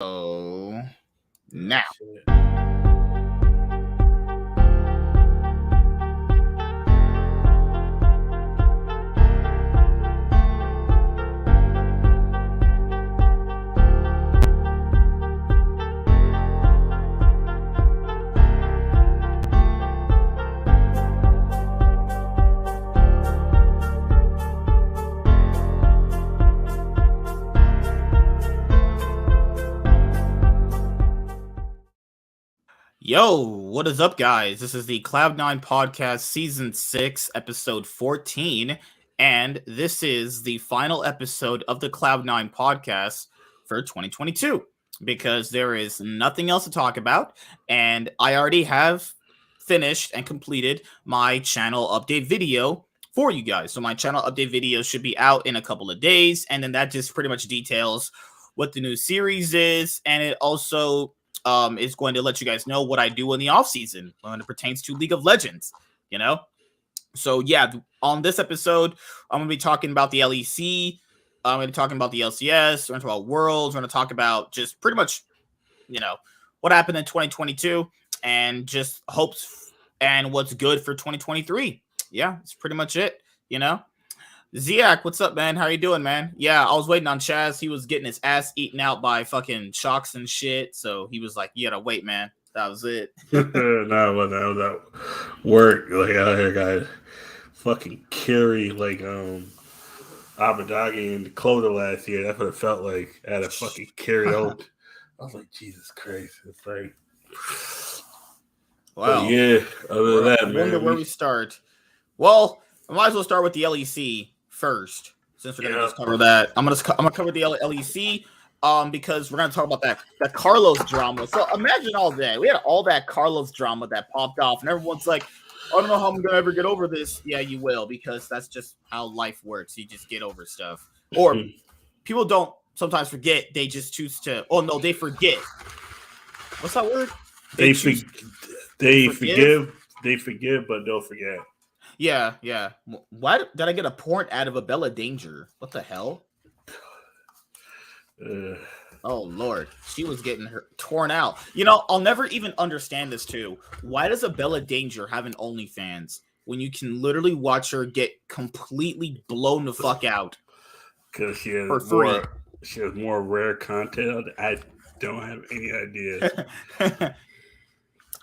So now. Yo, what is up, guys? This is the Cloud9 podcast, season 6, episode 14, and this is the final episode of the Cloud9 podcast for 2022 because there is nothing else to talk about, and I already have finished and completed my channel update video for you guys. So my channel update video should be out in a couple of days, and then that just pretty much details what the new series is, and it also is going to let you guys know what I do in the off season when it pertains to League of Legends, you know? So yeah, on this episode, I'm going to be talking about the LEC. I'm going to be talking about the LCS. We're going to talk about Worlds. We're going to talk about just pretty much, what happened in 2022 and just hopes and what's good for 2023. Yeah, it's pretty much it, Ziak, what's up, man? How you doing, man? Yeah, I was waiting on Chaz. He was getting his ass eaten out by fucking Shocks and shit. So he was like, you gotta wait, man. That was it. No, that was at work. Like out here, guys, fucking carry like Abadagi and Clover last year. That's what it felt like. I had a fucking carry out. I was like, Jesus Christ. It's like, wow. But yeah, other than that, I wonder where we start. Well, I might as well start with the LEC first, since we're gonna just cover that. I'm gonna cover the LEC because we're gonna talk about that Carlos drama. So imagine all that. We had all that Carlos drama that popped off, and everyone's like, I don't know how I'm gonna ever get over this. Yeah, you will, because that's just how life works. You just get over stuff. Or people don't sometimes forget, they just choose to they forget. What's that word? They forgive, but don't forget. Yeah. Why did I get a porn ad of a Bella Danger? What the hell? Oh, Lord. She was getting her torn out. I'll never even understand this, too. Why does a Bella Danger have an OnlyFans when you can literally watch her get completely blown the fuck out? Because she has more rare content. I don't have any idea.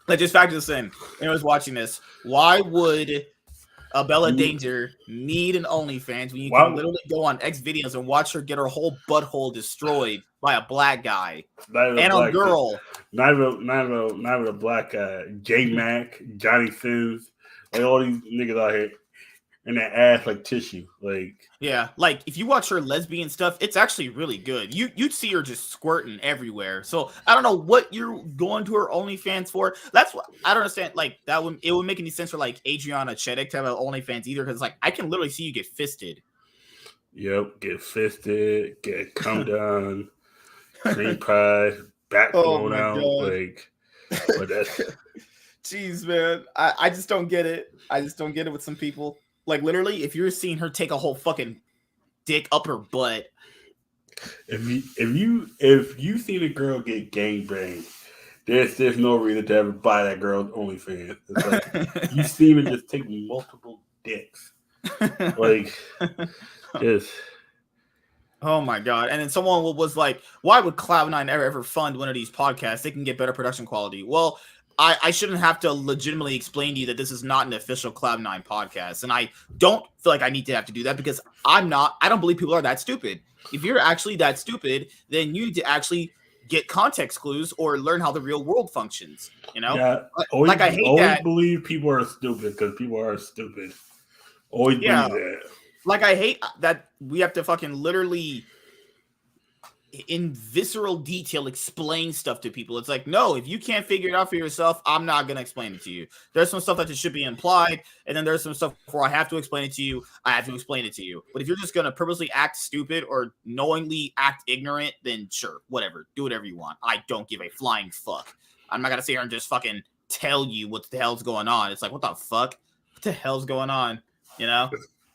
Let's just factor this in. I was watching this. Why would a Bella Danger need an OnlyFans when you can literally go on X videos and watch her get her whole butthole destroyed by a black guy and a girl? Not even a black guy. J Mac, Johnny Sins, like all these niggas out here, and that ass like tissue. Like if you watch her lesbian stuff, it's actually really good. You'd see her just squirting everywhere. So I don't know what you're going to her OnlyFans for. That's what I don't understand. Like it wouldn't make any sense for like Adriana Chedek to have an OnlyFans either, because like I can literally see you get fisted. Yep, get fisted, get come down, cream pie, back blown out. But that's jeez, man. I just don't get it. I just don't get it with some people. Like literally, if you're seeing her take a whole fucking dick up her butt, if you see the girl get gangbanged, there's no reason to ever buy that girl's OnlyFans. It's like you see her just take multiple dicks, like just. Oh my god! And then someone was like, "Why would Cloud9 ever fund one of these podcasts? They can get better production quality." Well, I shouldn't have to legitimately explain to you that this is not an official Cloud9 podcast. And I don't feel like I need to have to do that because I don't believe people are that stupid. If you're actually that stupid, then you need to actually get context clues or learn how the real world functions. Yeah, I hate that. Believe people are stupid because people are stupid. Always believe that. Like I hate that we have to fucking literally in visceral detail explain stuff to people. It's like, no, if you can't figure it out for yourself, I'm not going to explain it to you. There's some stuff that should be implied, and then there's some stuff where I have to explain it to you, I have to explain it to you. But if you're just going to purposely act stupid or knowingly act ignorant, then sure, whatever, do whatever you want. I don't give a flying fuck. I'm not going to sit here and just fucking tell you what the hell's going on. It's like, what the fuck? What the hell's going on?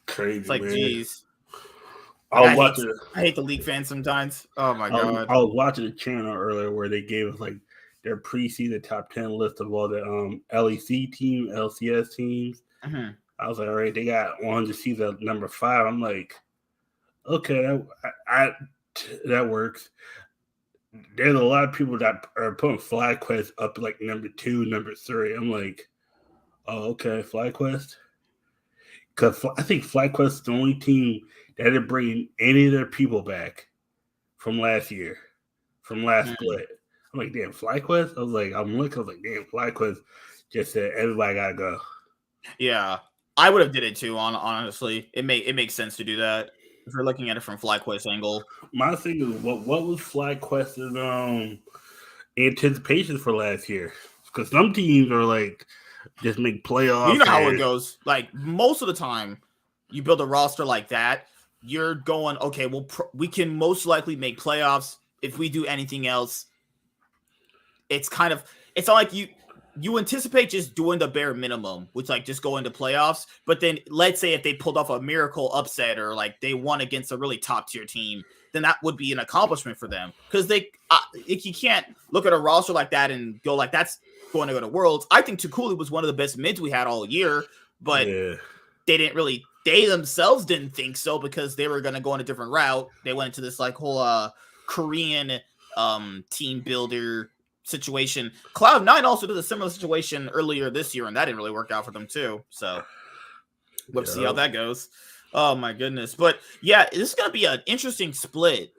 Crazy, it's like, man. geez. I was watching. I hate the league fans sometimes. Oh my god. I was watching a channel earlier where they gave us like their preseason top 10 list of all the LEC team, LCS teams. Mm-hmm. I was like, all right, they got 100 seeds at number 5. I'm like, okay, that works. There's a lot of people that are putting FlyQuest up like number 2, number 3. I'm like, oh, okay, FlyQuest. Because I think FlyQuest is the only team that didn't bring any of their people back from last year, from last split. I'm like, damn, FlyQuest? I was like, damn, FlyQuest just said everybody gotta go. Yeah, I would have did it too. Honestly, it makes sense to do that if you're looking at it from FlyQuest angle. My thing is, what was FlyQuest's anticipation for last year? Because some teams are like just make playoffs. You know how it goes. Like most of the time, you build a roster like that, you're going, okay, well, we can most likely make playoffs. If we do anything else, it's not like you anticipate just doing the bare minimum, which like just go into playoffs. But then let's say if they pulled off a miracle upset or like they won against a really top tier team, then that would be an accomplishment for them. Because you can't look at a roster like that and go like, that's going to go to Worlds. I think Tukuli was one of the best mids we had all year, but they themselves didn't think so because they were going to go on a different route. They went into this like whole Korean team builder situation. Cloud9 also did a similar situation earlier this year, and that didn't really work out for them too. So we'll see how that goes. Oh my goodness. But yeah, this is going to be an interesting split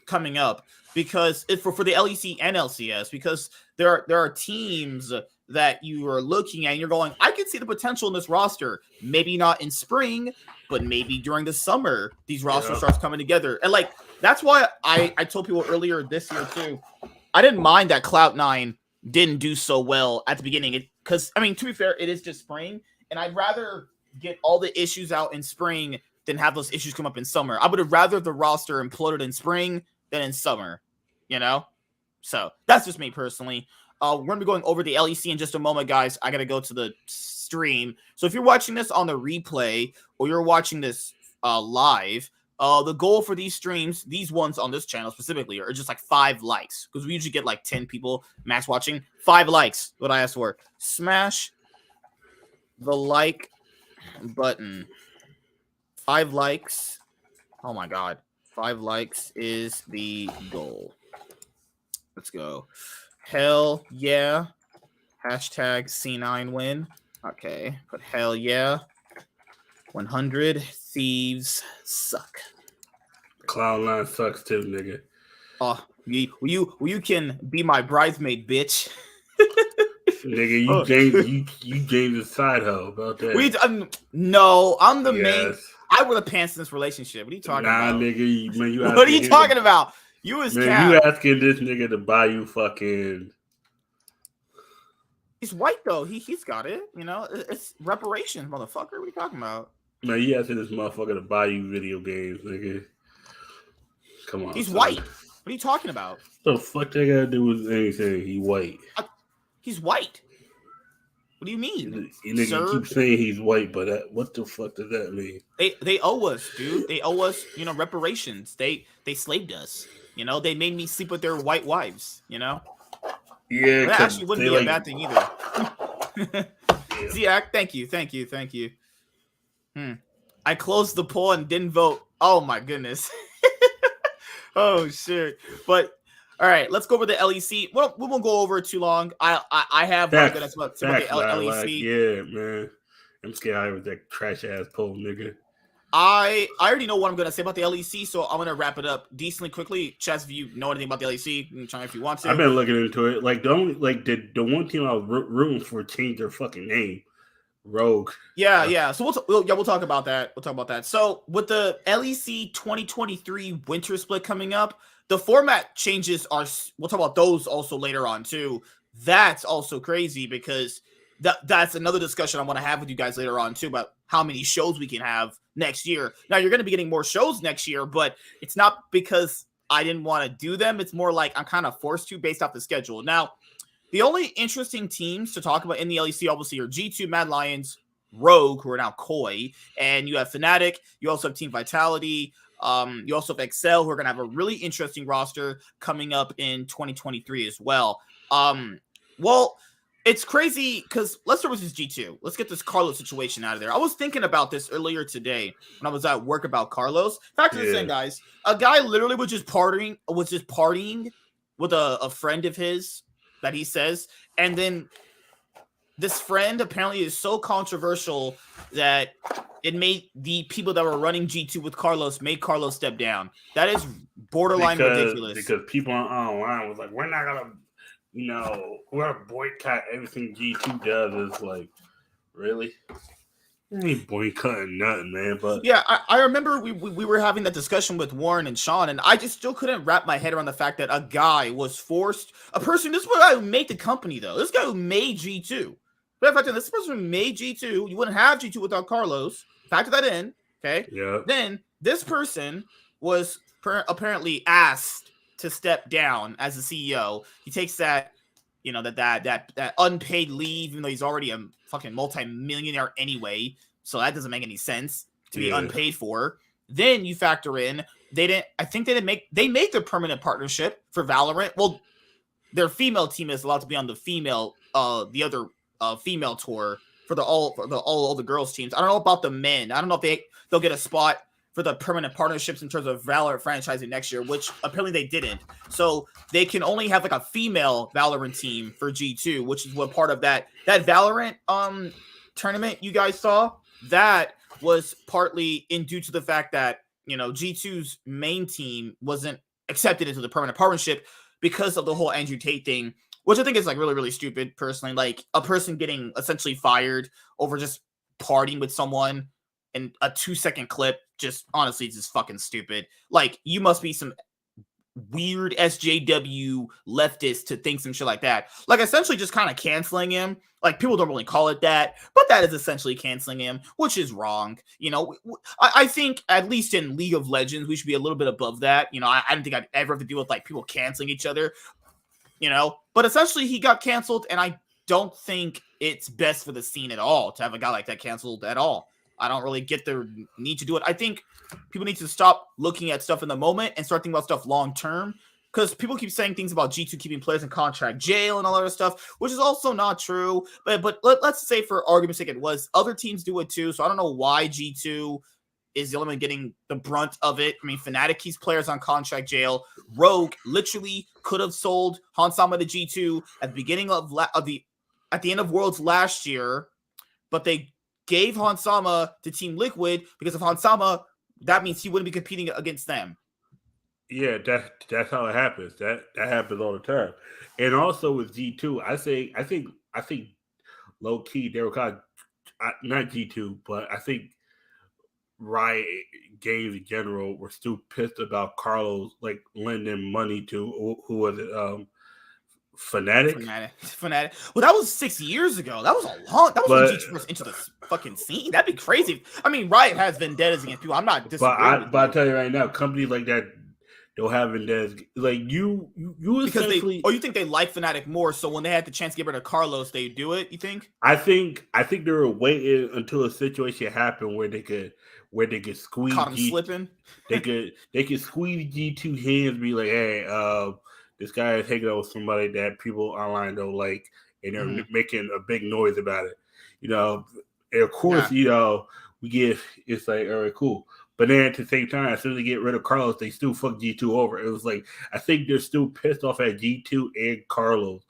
coming up because for the LEC and LCS, because there are teams that you are looking at and you're going, I can see the potential in this roster. Maybe not in spring, but maybe during the summer, these rosters starts coming together. And like, that's why I told people earlier this year too, I didn't mind that Cloud9 didn't do so well at the beginning. Because, I mean, to be fair, it is just spring. And I'd rather get all the issues out in spring than have those issues come up in summer. I would have rather the roster imploded in spring than in summer, you know? So that's just me personally. We're going to be going over the LEC in just a moment, guys. I got to go to the stream. So if you're watching this on the replay or you're watching this live, the goal for these streams, these ones on this channel specifically, are just like 5 likes because we usually get like 10 people max watching. 5 likes, what I asked for. Smash the like button. 5 likes. Oh my god. 5 likes is the goal. Let's go. Hell yeah. Hashtag C9 win. Okay. Put hell yeah. 100 thieves suck. Cloud9 sucks too, nigga. Oh, you can be my bridesmaid, bitch. Nigga, you James' side hoe about that. No, I'm the main. I wear the pants in this relationship. What are you talking about? Nah, nigga, man, what are you talking about? You was man, you asking this nigga to buy you fucking. He's white though. He's got it. You know, it's reparations, motherfucker. What are you talking about? Man, you asking this motherfucker to buy you video games, nigga. Come on. He's white. What are you talking about? What the fuck that gotta do with anything? He white. He's white. What do you mean? You nigga keep saying he's white, but what the fuck does that mean? They owe us, dude. They owe us, reparations. They slaved us. You know, they made me sleep with their white wives. You know. Yeah, that actually wouldn't be a bad thing either. Yeah. Thank you. I closed the poll and didn't vote. Oh my goodness. Oh shit. But all right, let's go over the LEC. Well, we won't go over it too long. I have what I'm gonna say about the LEC. Yeah, man. I'm scared with that trash ass poll, nigga. I already know what I'm gonna say about the LEC, so I'm gonna wrap it up decently quickly. Chaz, if you know anything about the LEC, you can chime if you want to. I've been looking into it. Like the one team I was rooting for changed their fucking name. Rogue. Yeah. So we'll talk about that. So with the LEC 2023 winter split coming up, the format changes we'll talk about those also later on too. That's also crazy because that's another discussion I want to have with you guys later on too about how many shows we can have next year. Now you're going to be getting more shows next year, but it's not because I didn't want to do them. It's more like I'm kind of forced to based off the schedule. Now, the only interesting teams to talk about in the LEC obviously are G2, Mad Lions, Rogue, who are now Koi, and you have Fnatic. You also have Team Vitality, You also have Excel, who are going to have a really interesting roster coming up in 2023 as well. Well, it's crazy because let's start with this G2. Let's get this Carlos situation out of there. I was thinking about this earlier today when I was at work about Carlos. Factor this in, guys. A guy literally was just partying with a friend of his that he says, and then this friend apparently is so controversial that it made the people that were running G2 with Carlos make Carlos step down. That is borderline ridiculous. Because people online was like, we're not gonna, we're gonna boycott everything G2 does. It's like, really? You ain't boycotting nothing, man. But yeah, I remember we were having that discussion with Warren and Sean, and I just still couldn't wrap my head around the fact that a guy was forced, this is the guy who made the company, though. This guy who made G2. This person who made G2, you wouldn't have G2 without Carlos. Factor that in, okay? Yeah. Then this person was apparently asked to step down as the CEO. He takes that, that unpaid leave, even though he's already a fucking multi-millionaire anyway. So that doesn't make any sense to be unpaid for. Then you factor in they made their permanent partnership for Valorant. Well, their female team is allowed to be on the the other female tour for all the girls teams. I don't know about the men. I don't know if they'll get a spot for the permanent partnerships in terms of Valorant franchising next year, which apparently they didn't. So they can only have like a female Valorant team for G2, which is what part of that Valorant tournament you guys saw. That was partly due to the fact that G2's main team wasn't accepted into the permanent partnership because of the whole Andrew Tate thing, which I think is like really, really stupid personally. Like a person getting essentially fired over just partying with someone in a 2-second clip, just honestly, it's just fucking stupid. Like you must be some weird SJW leftist to think some shit like that. Like essentially just kind of canceling him. Like people don't really call it that, but that is essentially canceling him, which is wrong. I think at least in League of Legends, we should be a little bit above that. I don't think I'd ever have to deal with like people canceling each other. But essentially he got canceled, and I don't think it's best for the scene at all to have a guy like that canceled at all. I don't really get the need to do it. I think people need to stop looking at stuff in the moment and start thinking about stuff long term, because people keep saying things about G2 keeping players in contract jail and all that other stuff, which is also not true. But let's say for argument's sake it was. Other teams do it too, so I don't know why G2 is the only one getting the brunt of it. I mean, Fnatic keeps players on contract jail. Rogue literally could have sold Hansama to G2 at the beginning of at the end of Worlds last year, but they gave Hansama to Team Liquid because of Hansama. That means he wouldn't be competing against them. Yeah, that's how it happens. That happens all the time. And also with G2, I think low key they were kind of not G2, but I think Riot Games in general were still pissed about Carlos like lending money to who was it? Fnatic. Well, that was 6 years ago. That was when G2 first into the fucking scene. That'd be crazy. I mean, Riot has vendettas against people. I'm not disagreeing. But I tell you right now, companies like that don't have vendettas. Like you because essentially. You think they like Fnatic more? So when they had the chance to get rid of Carlos, they do it. You think? I think they were waiting until a situation happened where they could squeeze. Caught him slipping. They could squeeze G2 hands, be like, hey, this guy is hanging out with somebody that people online don't like, and they're making a big noise about it. And of course, we get it's like, all right, cool. But then at the same time, as soon as they get rid of Carlos, they still fuck G2 over. It was like, I think they're still pissed off at G2 and Carlos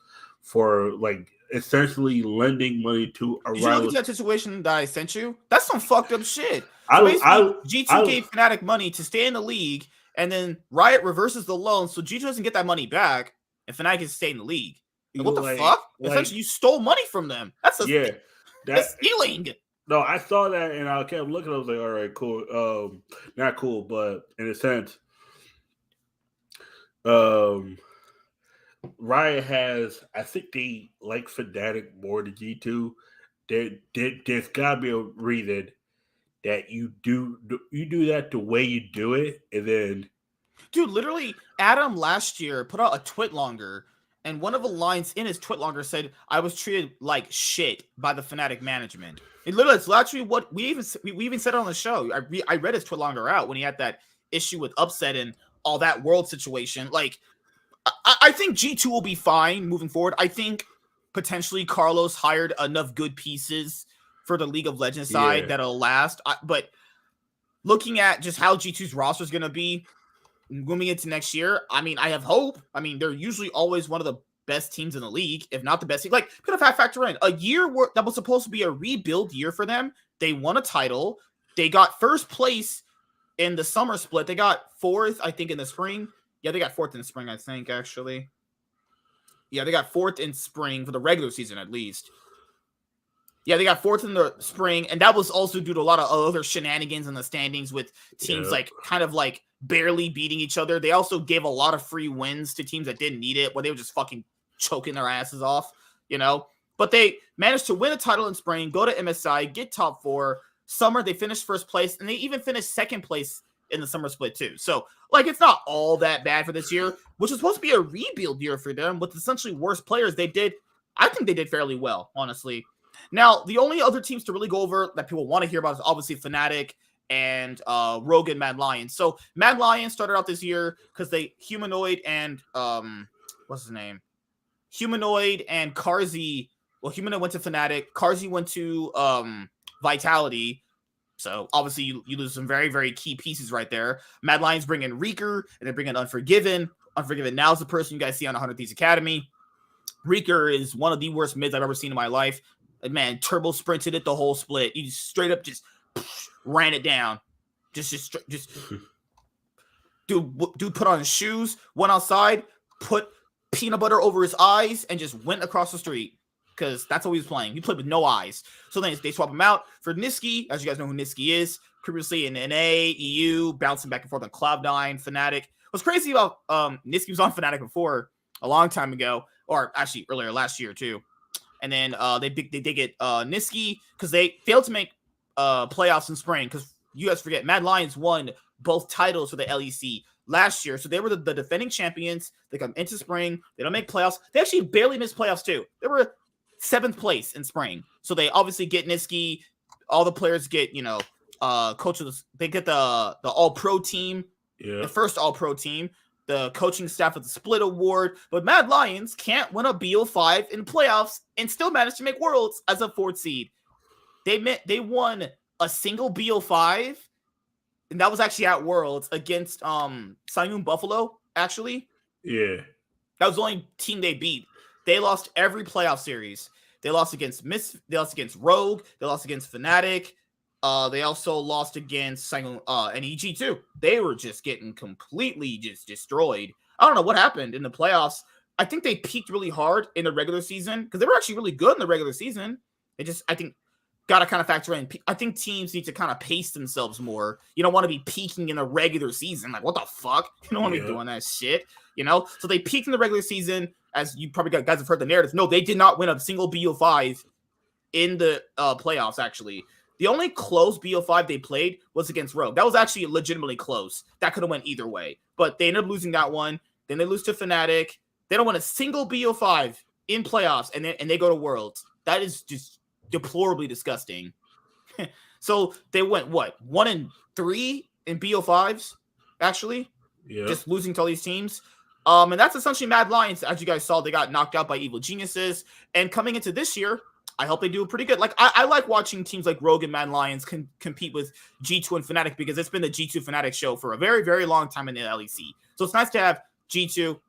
for like essentially lending money to a rival. Did you look at that situation that I sent you? That's some fucked up shit. So G2 gave Fnatic money to stay in the league, and then Riot reverses the loan, so G2 doesn't get that money back, and Fnatic can stay in the league. Like, what the fuck? Essentially, you stole money from them. That's stealing. No, I saw that, and I kept looking. I was like, all right, cool. Not cool, but in a sense, Riot has, I think they like Fnatic more than G2. There's got to be a reason that you do that the way you do it, and then, dude, literally, Adam last year put out a tweet longer, and one of the lines in his tweet longer said, "I was treated like shit by the Fnatic management." It's literally what we even said it on the show. I read his tweet longer out when he had that issue with upset and all that world situation. Like, I think G2 will be fine moving forward. I think potentially Carlos hired enough good pieces for the League of Legends side that'll last. But looking at just how G2's roster is going to be moving into next year, I mean, I have hope. I mean, they're usually always one of the best teams in the league, if not the best team. Like, kind of factor in a year that was supposed to be a rebuild year for them. They won a title. They got first place in the summer split. They got fourth, I think, in the spring. Yeah, they got fourth in the spring, I think, actually. Yeah, they got fourth in spring for the regular season, at least. Yeah, they got fourth in the spring, and that was also due to a lot of other shenanigans in the standings with teams like kind of like barely beating each other. They also gave a lot of free wins to teams that didn't need it, where they were just fucking choking their asses off, you know? But they managed to win a title in spring, go to MSI, get top 4. Summer, they finished first place, and they even finished second place in the summer split too. So, like, it's not all that bad for this year, which is supposed to be a rebuild year for them with essentially worse players. I think they did fairly well, honestly. Now, the only other teams to really go over that people want to hear about is obviously Fnatic and Rogue and Mad Lions. So Mad Lions started out this year because they Humanoid and what's his name? Humanoid and Carzzy. Well, Humanoid went to Fnatic. Carzzy went to Vitality. So obviously you lose some very, very key pieces right there. Mad Lions bring in Reeker and they bring in Unforgiven. Unforgiven now is the person you guys see on 100 Thieves Academy. Reeker is one of the worst mids I've ever seen in my life. Man, turbo sprinted it the whole split. He just straight up just ran it down. Just dude put on his shoes, went outside, put peanut butter over his eyes, and just went across the street. Because that's what he was playing. He played with no eyes. So then they swap him out for Nisqy. As you guys know who Nisqy is. Previously in NA, EU, bouncing back and forth on Cloud9, Fnatic. What's crazy about Nisqy was on Fnatic before, a long time ago. Or actually earlier last year too. And then they get Nisqy because they failed to make playoffs in spring. Because you guys forget, Mad Lions won both titles for the LEC last year. So they were the defending champions. They come into spring. They don't make playoffs. They actually barely missed playoffs too. They were 7th place in spring. So they obviously get Nisqy. All the players get, coaches. They get the all-pro team, the first all-pro team. The coaching staff of the Split Award, but Mad Lions can't win a BO5 in playoffs and still manage to make Worlds as a 4th seed. They won a single BO5, and that was actually at Worlds against Simoon Buffalo, actually. Yeah. That was the only team they beat. They lost every playoff series. They lost against Rogue, they lost against Fnatic. They also lost against and EG too. They were just getting completely just destroyed. I don't know what happened in the playoffs. I think they peaked really hard in the regular season because they were actually really good in the regular season. They just, I think, got to kind of factor in. I think teams need to kind of pace themselves more. You don't want to be peaking in the regular season. Like, what the fuck? You don't want to be doing that shit, So they peaked in the regular season, as you probably guys have heard the narrative. No, they did not win a single BO5 in the playoffs, actually. The only close BO5 they played was against Rogue. That was actually legitimately close. That could have went either way. But they ended up losing that one. Then they lose to Fnatic. They don't win a single BO5 in playoffs, and they go to Worlds. That is just deplorably disgusting. So they went, 1-3 in BO5s, actually? Yeah. Just losing to all these teams. And that's essentially Mad Lions. As you guys saw, they got knocked out by Evil Geniuses. And coming into this year, I hope they do pretty good. Like, I like watching teams like Rogue and Mad Lions compete with G2 and Fnatic because it's been the G2 Fnatic show for a very, very long time in the LEC. So it's nice to have G2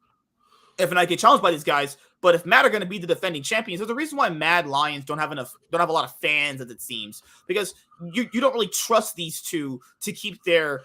and Fnatic get challenged by these guys. But if Mad are going to be the defending champions, there's a reason why Mad Lions don't have a lot of fans, as it seems, because you don't really trust these two to keep their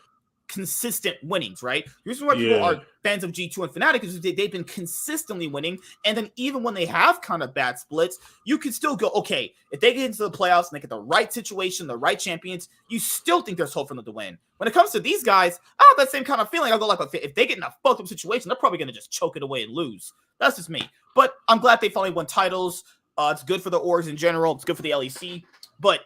consistent winnings, right? The reason why people are fans of G2 and Fnatic is they've been consistently winning, and then even when they have kind of bad splits, you can still go, okay, if they get into the playoffs and they get the right situation, the right champions, you still think there's hope for them to win. When it comes to these guys, I don't have that same kind of feeling. I'll go like, if they get in a fucked up situation, they're probably going to just choke it away and lose. That's just me. But I'm glad they finally won titles. It's good for the orgs in general. It's good for the LEC. But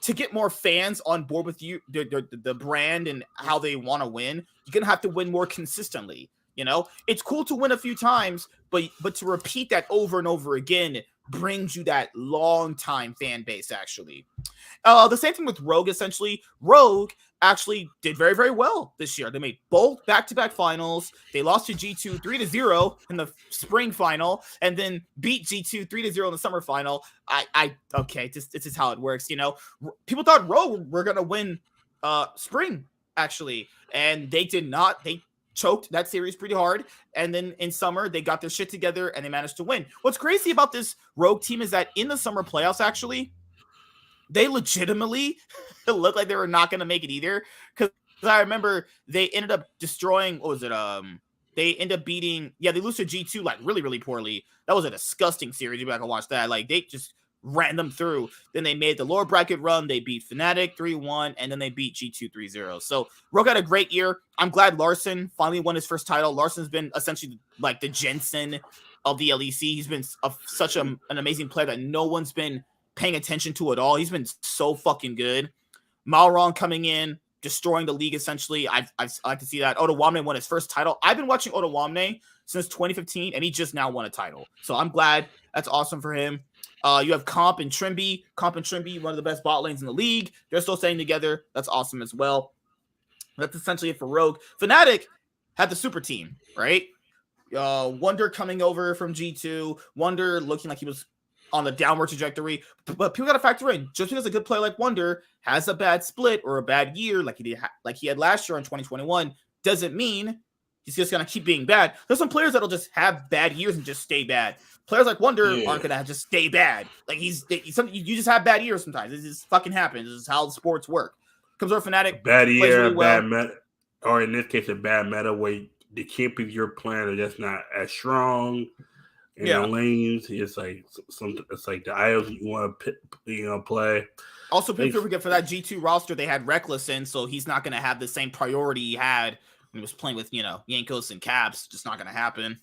to get more fans on board with you, the brand and how they want to win, you're going to have to win more consistently. It's cool to win a few times, but to repeat that over and over again brings you that long time fan base, actually. The same thing with Rogue, essentially. Rogue actually did very, very well this year. They made both back-to-back finals. They lost to G2 3-0 in the spring final, and then beat G2 3-0 in the summer final. Okay, this is how it works, you know. People thought Rogue were gonna win spring, actually, and they did not. They choked that series pretty hard, and then in summer they got their shit together and they managed to win. What's crazy about this Rogue team is that in the summer playoffs, actually, they legitimately looked like they were not going to make it either. Because I remember they ended up destroying, what was it? They ended up beating, they lose to G2 like really, really poorly. That was a disgusting series. You back and watch that. Like, they just ran them through. Then they made the lower bracket run. They beat Fnatic 3-1, and then they beat G2 3-0. So Rogue had a great year. I'm glad Larson finally won his first title. Larson's been essentially like the Jensen of the LEC. He's been such an amazing player that no one's been paying attention to at all. He's been so fucking good. Malron coming in, destroying the league essentially. I like to see that. Otawamne won his first title. I've been watching Otawamne since 2015, and he just now won a title. So I'm glad. That's awesome for him. You have Comp and Trimby. Comp and Trimby, one of the best bot lanes in the league. They're still staying together. That's awesome as well. That's essentially it for Rogue. Fnatic had the super team, right? Wonder coming over from G2. Wonder looking like he was on the downward trajectory, but people got to factor in, just because a good player like Wonder has a bad split or a bad year like he had last year in 2021 doesn't mean he's just going to keep being bad. There's some players that'll just have bad years and just stay bad. Players like Wonder aren't going to just stay bad. Like you just have bad years sometimes. This just fucking happens. This is how the sports work. Comes over Fnatic, bad year, really well. Bad meta, or in this case, a bad meta where the champions you're playing are just not as strong. In the lanes, it's like the idols you want to play. Also, people forget for that G2 roster, they had Reckless in, so he's not going to have the same priority he had when he was playing with, Yankos and Caps. Just not going to happen.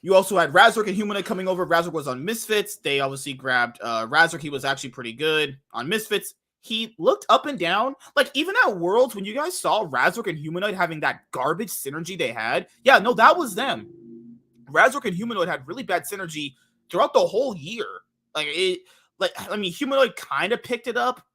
You also had Razork and Humanoid coming over. Razork was on Misfits. They obviously grabbed Razork. He was actually pretty good on Misfits. He looked up and down. Like, even at Worlds, when you guys saw Razork and Humanoid having that garbage synergy they had, that was them. Razork and Humanoid had really bad synergy throughout the whole year. Humanoid kind of picked it up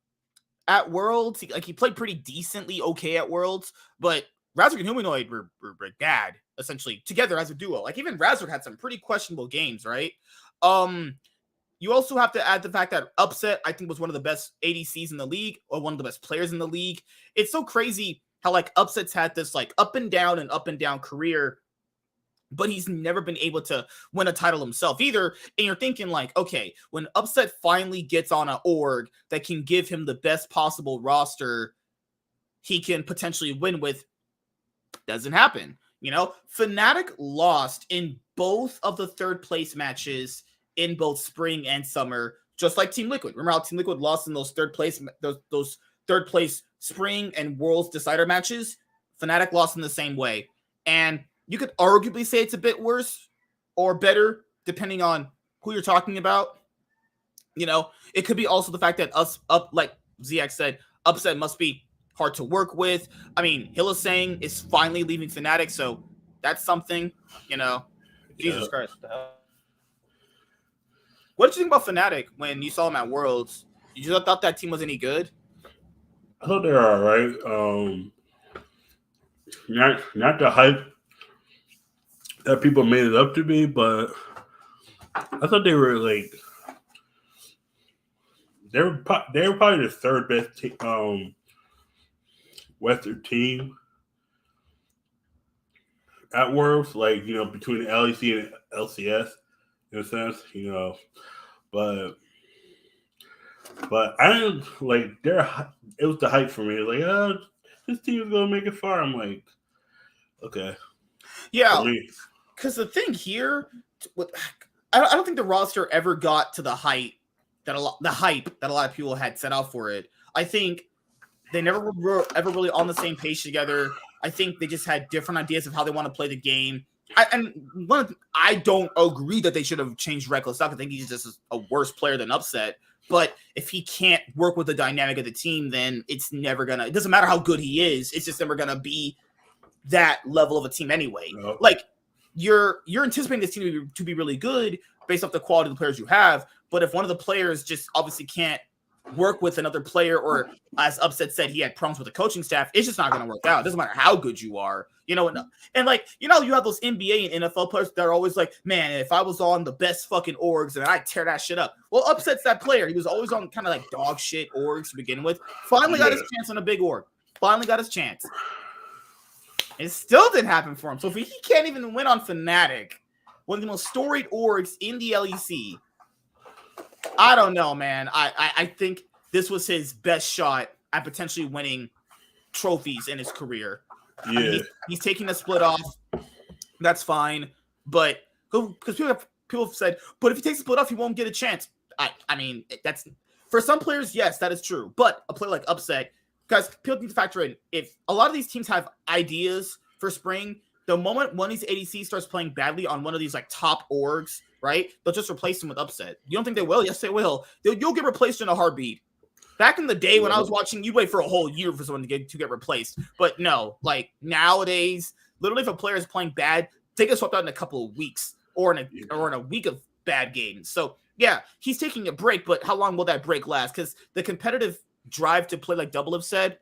at Worlds. He played pretty decently okay at Worlds, but Razork and Humanoid were bad, essentially, together as a duo. Like, even Razork had some pretty questionable games, right? You also have to add the fact that Upset, I think, was one of the best ADCs in the league, or one of the best players in the league. It's so crazy how, Upset's had this, up and down career, but he's never been able to win a title himself either. And you're thinking okay, when Upset finally gets on an org that can give him the best possible roster he can potentially win with, doesn't happen. Fnatic lost in both of the third place matches in both spring and summer, just like Team Liquid. Remember how Team Liquid lost in those third place spring and Worlds Decider matches? Fnatic lost in the same way. And you could arguably say it's a bit worse or better, depending on who you're talking about. It could be also the fact that like ZX said, Upset must be hard to work with. I mean, Hylissang is finally leaving Fnatic, so that's something, Jesus Christ. What the hell? What did you think about Fnatic when you saw them at Worlds? Did you thought that team was any good? I thought they were all right. Not the hype that people made it up to be, but I thought they were they were probably the third best Western team at Worlds, between the LEC and LCS, in a sense, but I didn't it was the hype for me. This team is gonna make it far. I'm like, okay, yeah. Because the thing here, I don't think the roster ever got to the hype that a lot of people had set out for it. I think they never were ever really on the same page together. I think they just had different ideas of how they want to play the game. I don't agree that they should have changed Reckless up. I think he's just a worse player than Upset. But if he can't work with the dynamic of the team, then it doesn't matter how good he is. It's just never gonna be that level of a team anyway. Nope. you're anticipating this team to be really good based off the quality of the players you have. But if one of the players just obviously can't work with another player, or as Upset said, he had problems with the coaching staff, it's just not going to work out. It doesn't matter how good you are, and like, you have those NBA and NFL players that are always like, man, if I was on the best fucking orgs, and I'd tear that shit up. Well, Upset's that player. He was always on kind of like dog shit orgs to begin with. Finally got his chance on a big org. Finally got his chance. It still didn't happen for him. So if he can't even win on Fnatic, one of the most storied orgs in the LEC, I don't know, man. I think this was his best shot at potentially winning trophies in his career. Yeah. I mean, he's taking the split off. That's fine. But because people have said, but if he takes the split off, he won't get a chance. I mean, that's for some players, yes, that is true. But a player like Upset, guys, people need to factor in, if a lot of these teams have ideas for spring, the moment one of these ADCs starts playing badly on one of these like top orgs, right, they'll just replace them with Upset. You don't think they will? Yes, they will. You'll get replaced in a heartbeat. Back in the day when I was watching, you'd wait for a whole year for someone to get replaced. But no, like nowadays, literally if a player is playing bad, they get swapped out in a couple of weeks or in a week of bad games. So yeah, he's taking a break, but how long will that break last? Because the competitive drive to play, like Double have said,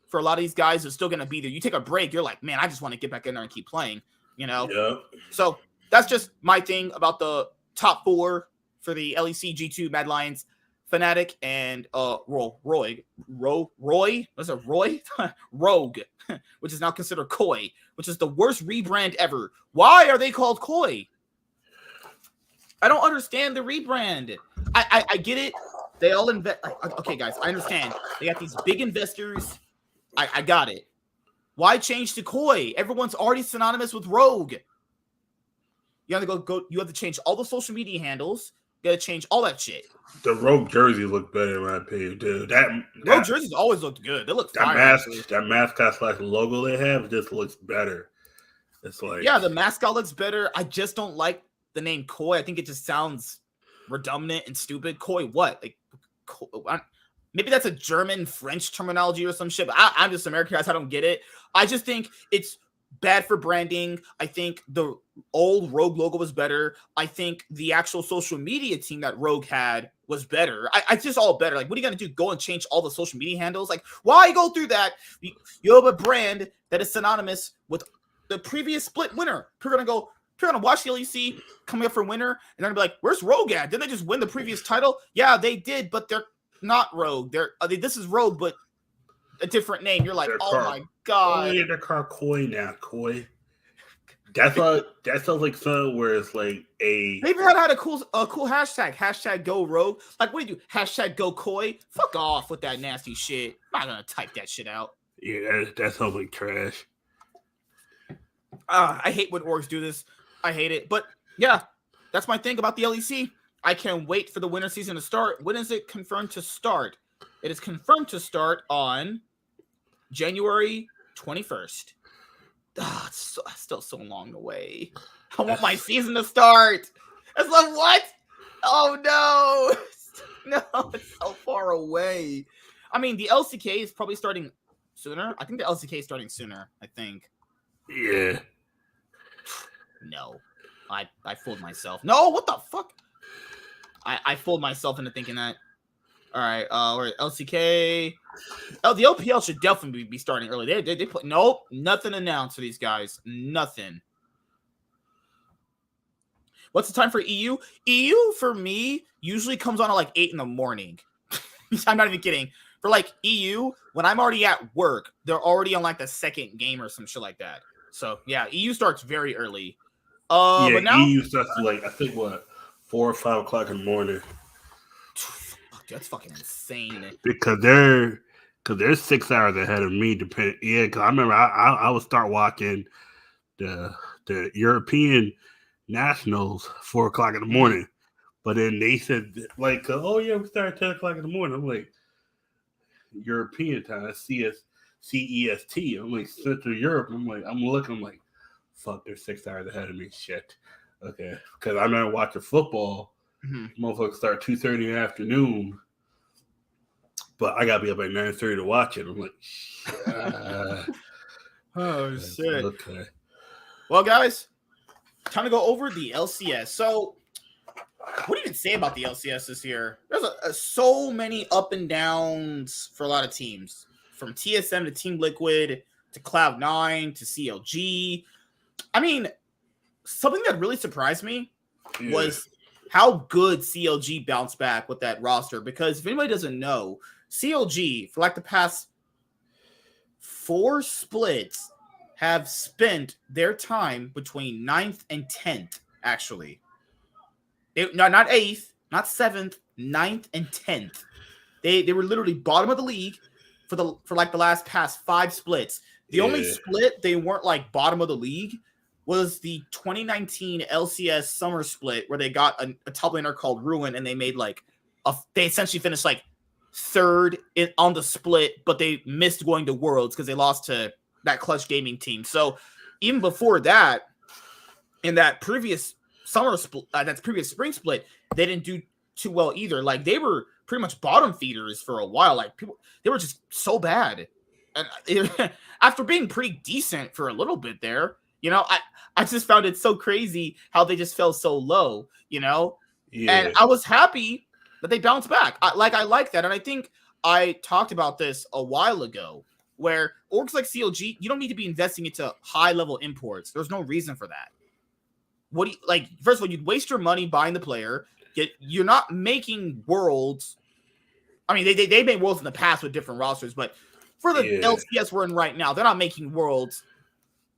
for a lot of these guys is still going to be there. You take a break, you're like, man, I just want to get back in there and keep playing, Yeah. So that's just my thing about the top four for the LEC G2 Mad Lions, Fnatic, and Roy. What's it, Roy? Rogue, which is now considered Koi, which is the worst rebrand ever. Why are they called Koi? I don't understand the rebrand. I get it. They all invest. Okay, guys, I understand. They got these big investors. I got it. Why change to Koi? Everyone's already synonymous with Rogue. You have to go. You have to change all the social media handles. You got to change all that shit. The Rogue jersey looked better in my opinion, dude. That Rogue jerseys always looked good. They look fire. That mascot / logo they have just looks better. It's like, yeah, the mascot looks better. I just don't like the name Koi. I think it just sounds redundant and stupid. Koi, what? Like, maybe that's a German French terminology or some shit. But I'm just American, guys. I don't get it. I just think it's bad for branding. I think the old Rogue logo was better. I think the actual social media team that Rogue had was better. I just all better. Like, what are you gonna do? Go and change all the social media handles? Like, why go through that? You have a brand that is synonymous with the previous split winner. People are gonna watch the LEC coming up for winner, and they're gonna be like, "Where's Rogue at? Didn't they just win the previous title?" Yeah, they did, but they're not Rogue. This is Rogue, but a different name. You're like, my god. Oh yeah, they're called Koi now. Koi. That sounds like something where it's like a. They even had a cool hashtag. Hashtag Go Rogue. Like, what do you do? Hashtag Go Koi. Fuck off with that nasty shit. I'm not gonna type that shit out. Yeah, that sounds like trash. I hate when orgs do this. I hate it. But yeah, that's my thing about the LEC. I can't wait for the winter season to start. When is it confirmed to start? It is confirmed to start on January 21st. It's still so long away. I want my season to start. It's like, what? Oh, no. No, it's so far away. I mean, the LCK is probably starting sooner. I think the LCK is starting sooner, I think. Yeah. No. I fooled myself. No, what the fuck? I fooled myself into thinking that. All right, LCK. Oh, the OPL should definitely be starting early. They put nope, nothing announced for these guys. Nothing. What's the time for EU? EU for me usually comes on at like 8 a.m. I'm not even kidding. For like EU, when I'm already at work, they're already on like the second game or some shit like that. So yeah, EU starts very early. Yeah, but now EU starts like, I think 4 or 5 o'clock in the morning. That's fucking insane. Because they're 6 hours ahead of me. Because I remember I would start watching the European Nationals 4 o'clock in the morning, but then they said like, oh yeah, we start at 10 o'clock in the morning. I'm like, European time, that's CEST. I'm like Central Europe. I'm like, fuck, they're 6 hours ahead of me. Shit. Okay, because I remember watching football. Motherfuckers start 2:30 in the afternoon, but I gotta be up at 9:30 to watch it. I'm like, oh shit. Okay. Well, guys, time to go over the LCS. So, what do you even say about the LCS this year? There's so many up and downs for a lot of teams, from TSM to Team Liquid to Cloud9 to CLG. I mean, something that really surprised me was how good CLG bounced back with that roster. Because if anybody doesn't know, CLG, for like the past 4 splits, have spent their time between 9th and 10th, actually. Not 8th, not 7th, 9th and 10th. They were literally bottom of the league for like the last past 5 splits. The only split they weren't like bottom of the league was the 2019 LCS summer split, where they got a top laner called Ruin, and they made like they essentially finished like 3rd on the split, but they missed going to Worlds because they lost to that Clutch Gaming team. So even before that, in that previous summer split, that previous spring split, they didn't do too well either. Like, they were pretty much bottom feeders for a while. Like, they were just so bad. And after being pretty decent for a little bit there, you know, I just found it so crazy how they just fell so low, you know? Yeah. And I was happy that they bounced back. I like that. And I think I talked about this a while ago, where orgs like CLG, you don't need to be investing into high-level imports. There's no reason for that. What do you like? First of all, you'd waste your money buying the player. You're not making Worlds. I mean, they made Worlds in the past with different rosters, but for the LCS we're in right now, they're not making Worlds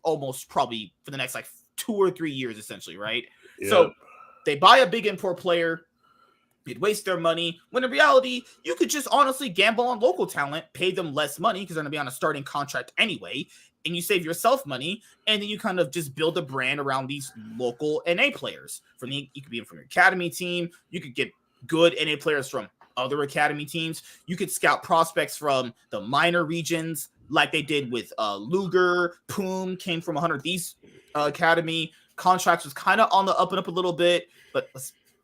almost probably for the next like 2 or 3 years, essentially, right? Yep. So they buy a big import player. You'd waste their money, when in reality, you could just honestly gamble on local talent, pay them less money because they're going to be on a starting contract anyway, and you save yourself money, and then you kind of just build a brand around these local NA players. You could be from your academy team. You could get good NA players from other academy teams. You could scout prospects from the minor regions, like they did with Luger. Poom came from 100 Thieves Academy. Contracts was kind of on the up and up a little bit, but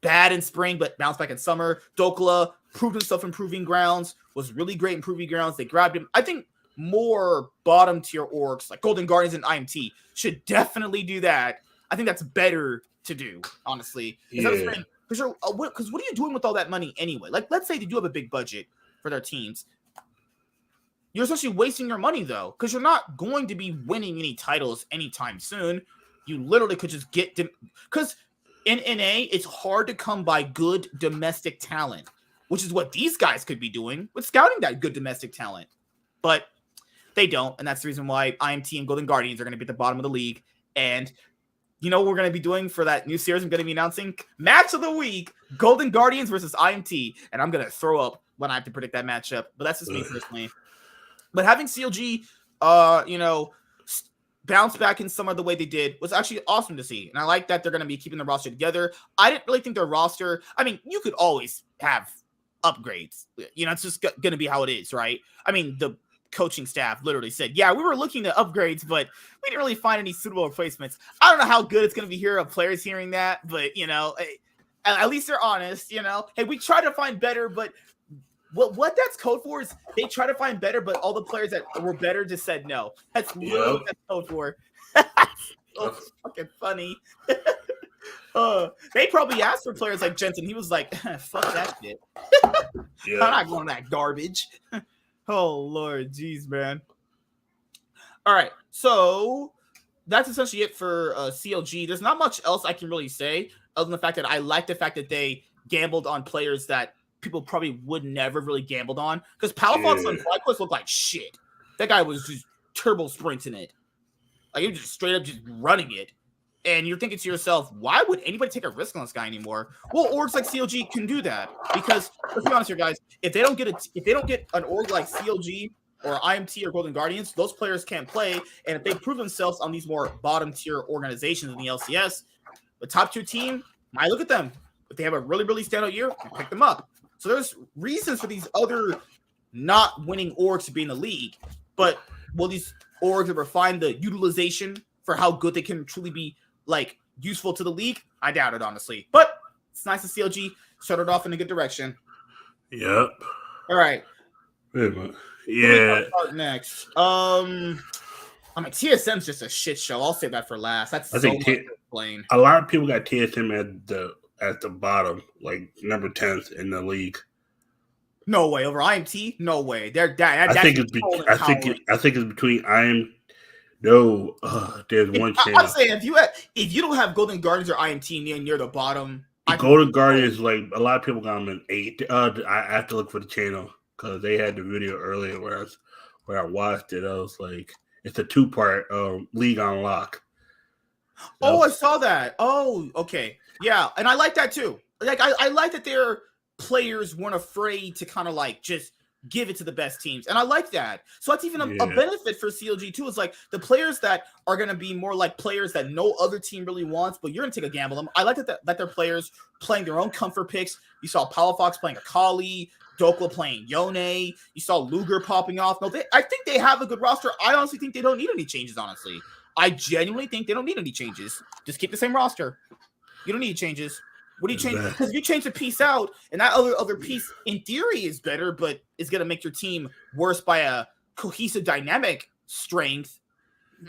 bad in spring, but bounced back in summer. Dokla proved himself in Proving Grounds, was really great in Proving Grounds. They grabbed him. I think more bottom tier orgs like Golden Guardians and IMT should definitely do that. I think that's better to do, honestly. Because what are you doing with all that money anyway? Like, let's say they do have a big budget for their teams. You're essentially wasting your money, though, because you're not going to be winning any titles anytime soon. You literally could just get them, because in NA, it's hard to come by good domestic talent, which is what these guys could be doing with scouting that good domestic talent. But they don't, and that's the reason why IMT and Golden Guardians are going to be at the bottom of the league. And you know what we're going to be doing for that new series I'm going to be announcing? Match of the week, Golden Guardians versus IMT. And I'm going to throw up when I have to predict that matchup. But that's just me personally. But having CLG, bounce back in some of the way they did was actually awesome to see. And I like that they're going to be keeping the roster together. I didn't really think their roster, I mean, you could always have upgrades. You know, it's just going to be how it is, right? I mean, the coaching staff literally said, yeah, we were looking at upgrades, but we didn't really find any suitable replacements. I don't know how good it's going to be here of players hearing that, but, you know, at least they're honest, you know. Hey, we try to find better, but what that's code for is they try to find better, but all the players that were better just said no. That's literally what that's code for. So fucking funny. They probably asked for players like Jensen. He was like, fuck that shit. I'm not going to that garbage. Oh, Lord. Jeez, man. All right. So that's essentially it for CLG. There's not much else I can really say other than the fact that I like the fact that they gambled on players that people probably would never really gambled on, because Palafox on FlyQuest looked like shit. That guy was just turbo sprinting it. Like, he was just straight up just running it. And you're thinking to yourself, why would anybody take a risk on this guy anymore? Well, orgs like CLG can do that, because let's be honest here, guys. If they don't get an org like CLG or IMT or Golden Guardians, those players can't play. And if they prove themselves on these more bottom tier organizations in the LCS, the top tier team might look at them. If they have a really, really standout year, pick them up. So there's reasons for these other not winning orgs to be in the league, but will these orgs ever find the utilization for how good they can truly be, like, useful to the league? I doubt it, honestly. But it's nice to see CLG started off in a good direction. Yep. All right. Yeah. Start next. I mean, TSM's just a shit show. I'll say that for last. That's playing. A lot of people got TSM at the bottom, like number 10th in the league. No way over IMT. No way. I think it's between there's one channel. I'm saying if you don't have Golden Guardians or IMT near the bottom, Golden Guardians, like a lot of people got them in 8. I have to look for the channel because they had the video earlier where I watched it. I was like, it's a 2-part league on lock. I saw that. Oh, okay. Yeah, and I like that too. Like I like that their players weren't afraid to kind of like just give it to the best teams. And I like that. So that's even a benefit for CLG too. It's like the players that are going to be more like players that no other team really wants, but you're going to take a gamble on them. I like that their players playing their own comfort picks. You saw Palafox playing Akali, Dokla playing Yone. You saw Luger popping off. No, I think they have a good roster. I honestly think they don't need any changes, honestly. I genuinely think they don't need any changes. Just keep the same roster. You don't need changes. What do you change? Because if you change the piece out, and that other piece in theory is better, but is going to make your team worse by a cohesive dynamic strength.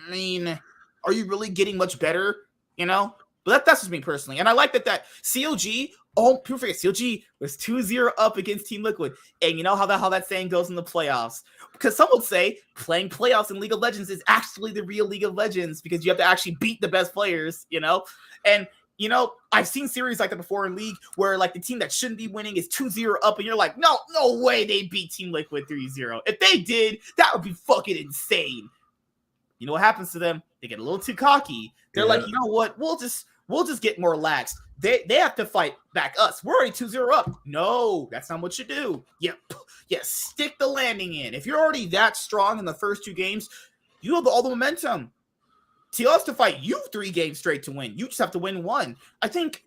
I mean, are you really getting much better? You know, but that's just me personally. And I like that CLG. Oh, people forget CLG was 2-0 up against Team Liquid, and you know how that saying goes in the playoffs. Because some would say playing playoffs in League of Legends is actually the real League of Legends because you have to actually beat the best players. You know, and you know, I've seen series like that before in League where like the team that shouldn't be winning is 2-0 up and you're like, no way they beat Team Liquid 3-0. If they did, that would be fucking insane. You know what happens to them? They get a little too cocky. They're like, you know what? We'll just get more lax. They have to fight back us. We're already 2-0 up. No, that's not what you do. Yeah, stick the landing in. If you're already that strong in the first 2 games, you have all the momentum. TL has to fight you 3 games straight to win. You just have to win 1. I think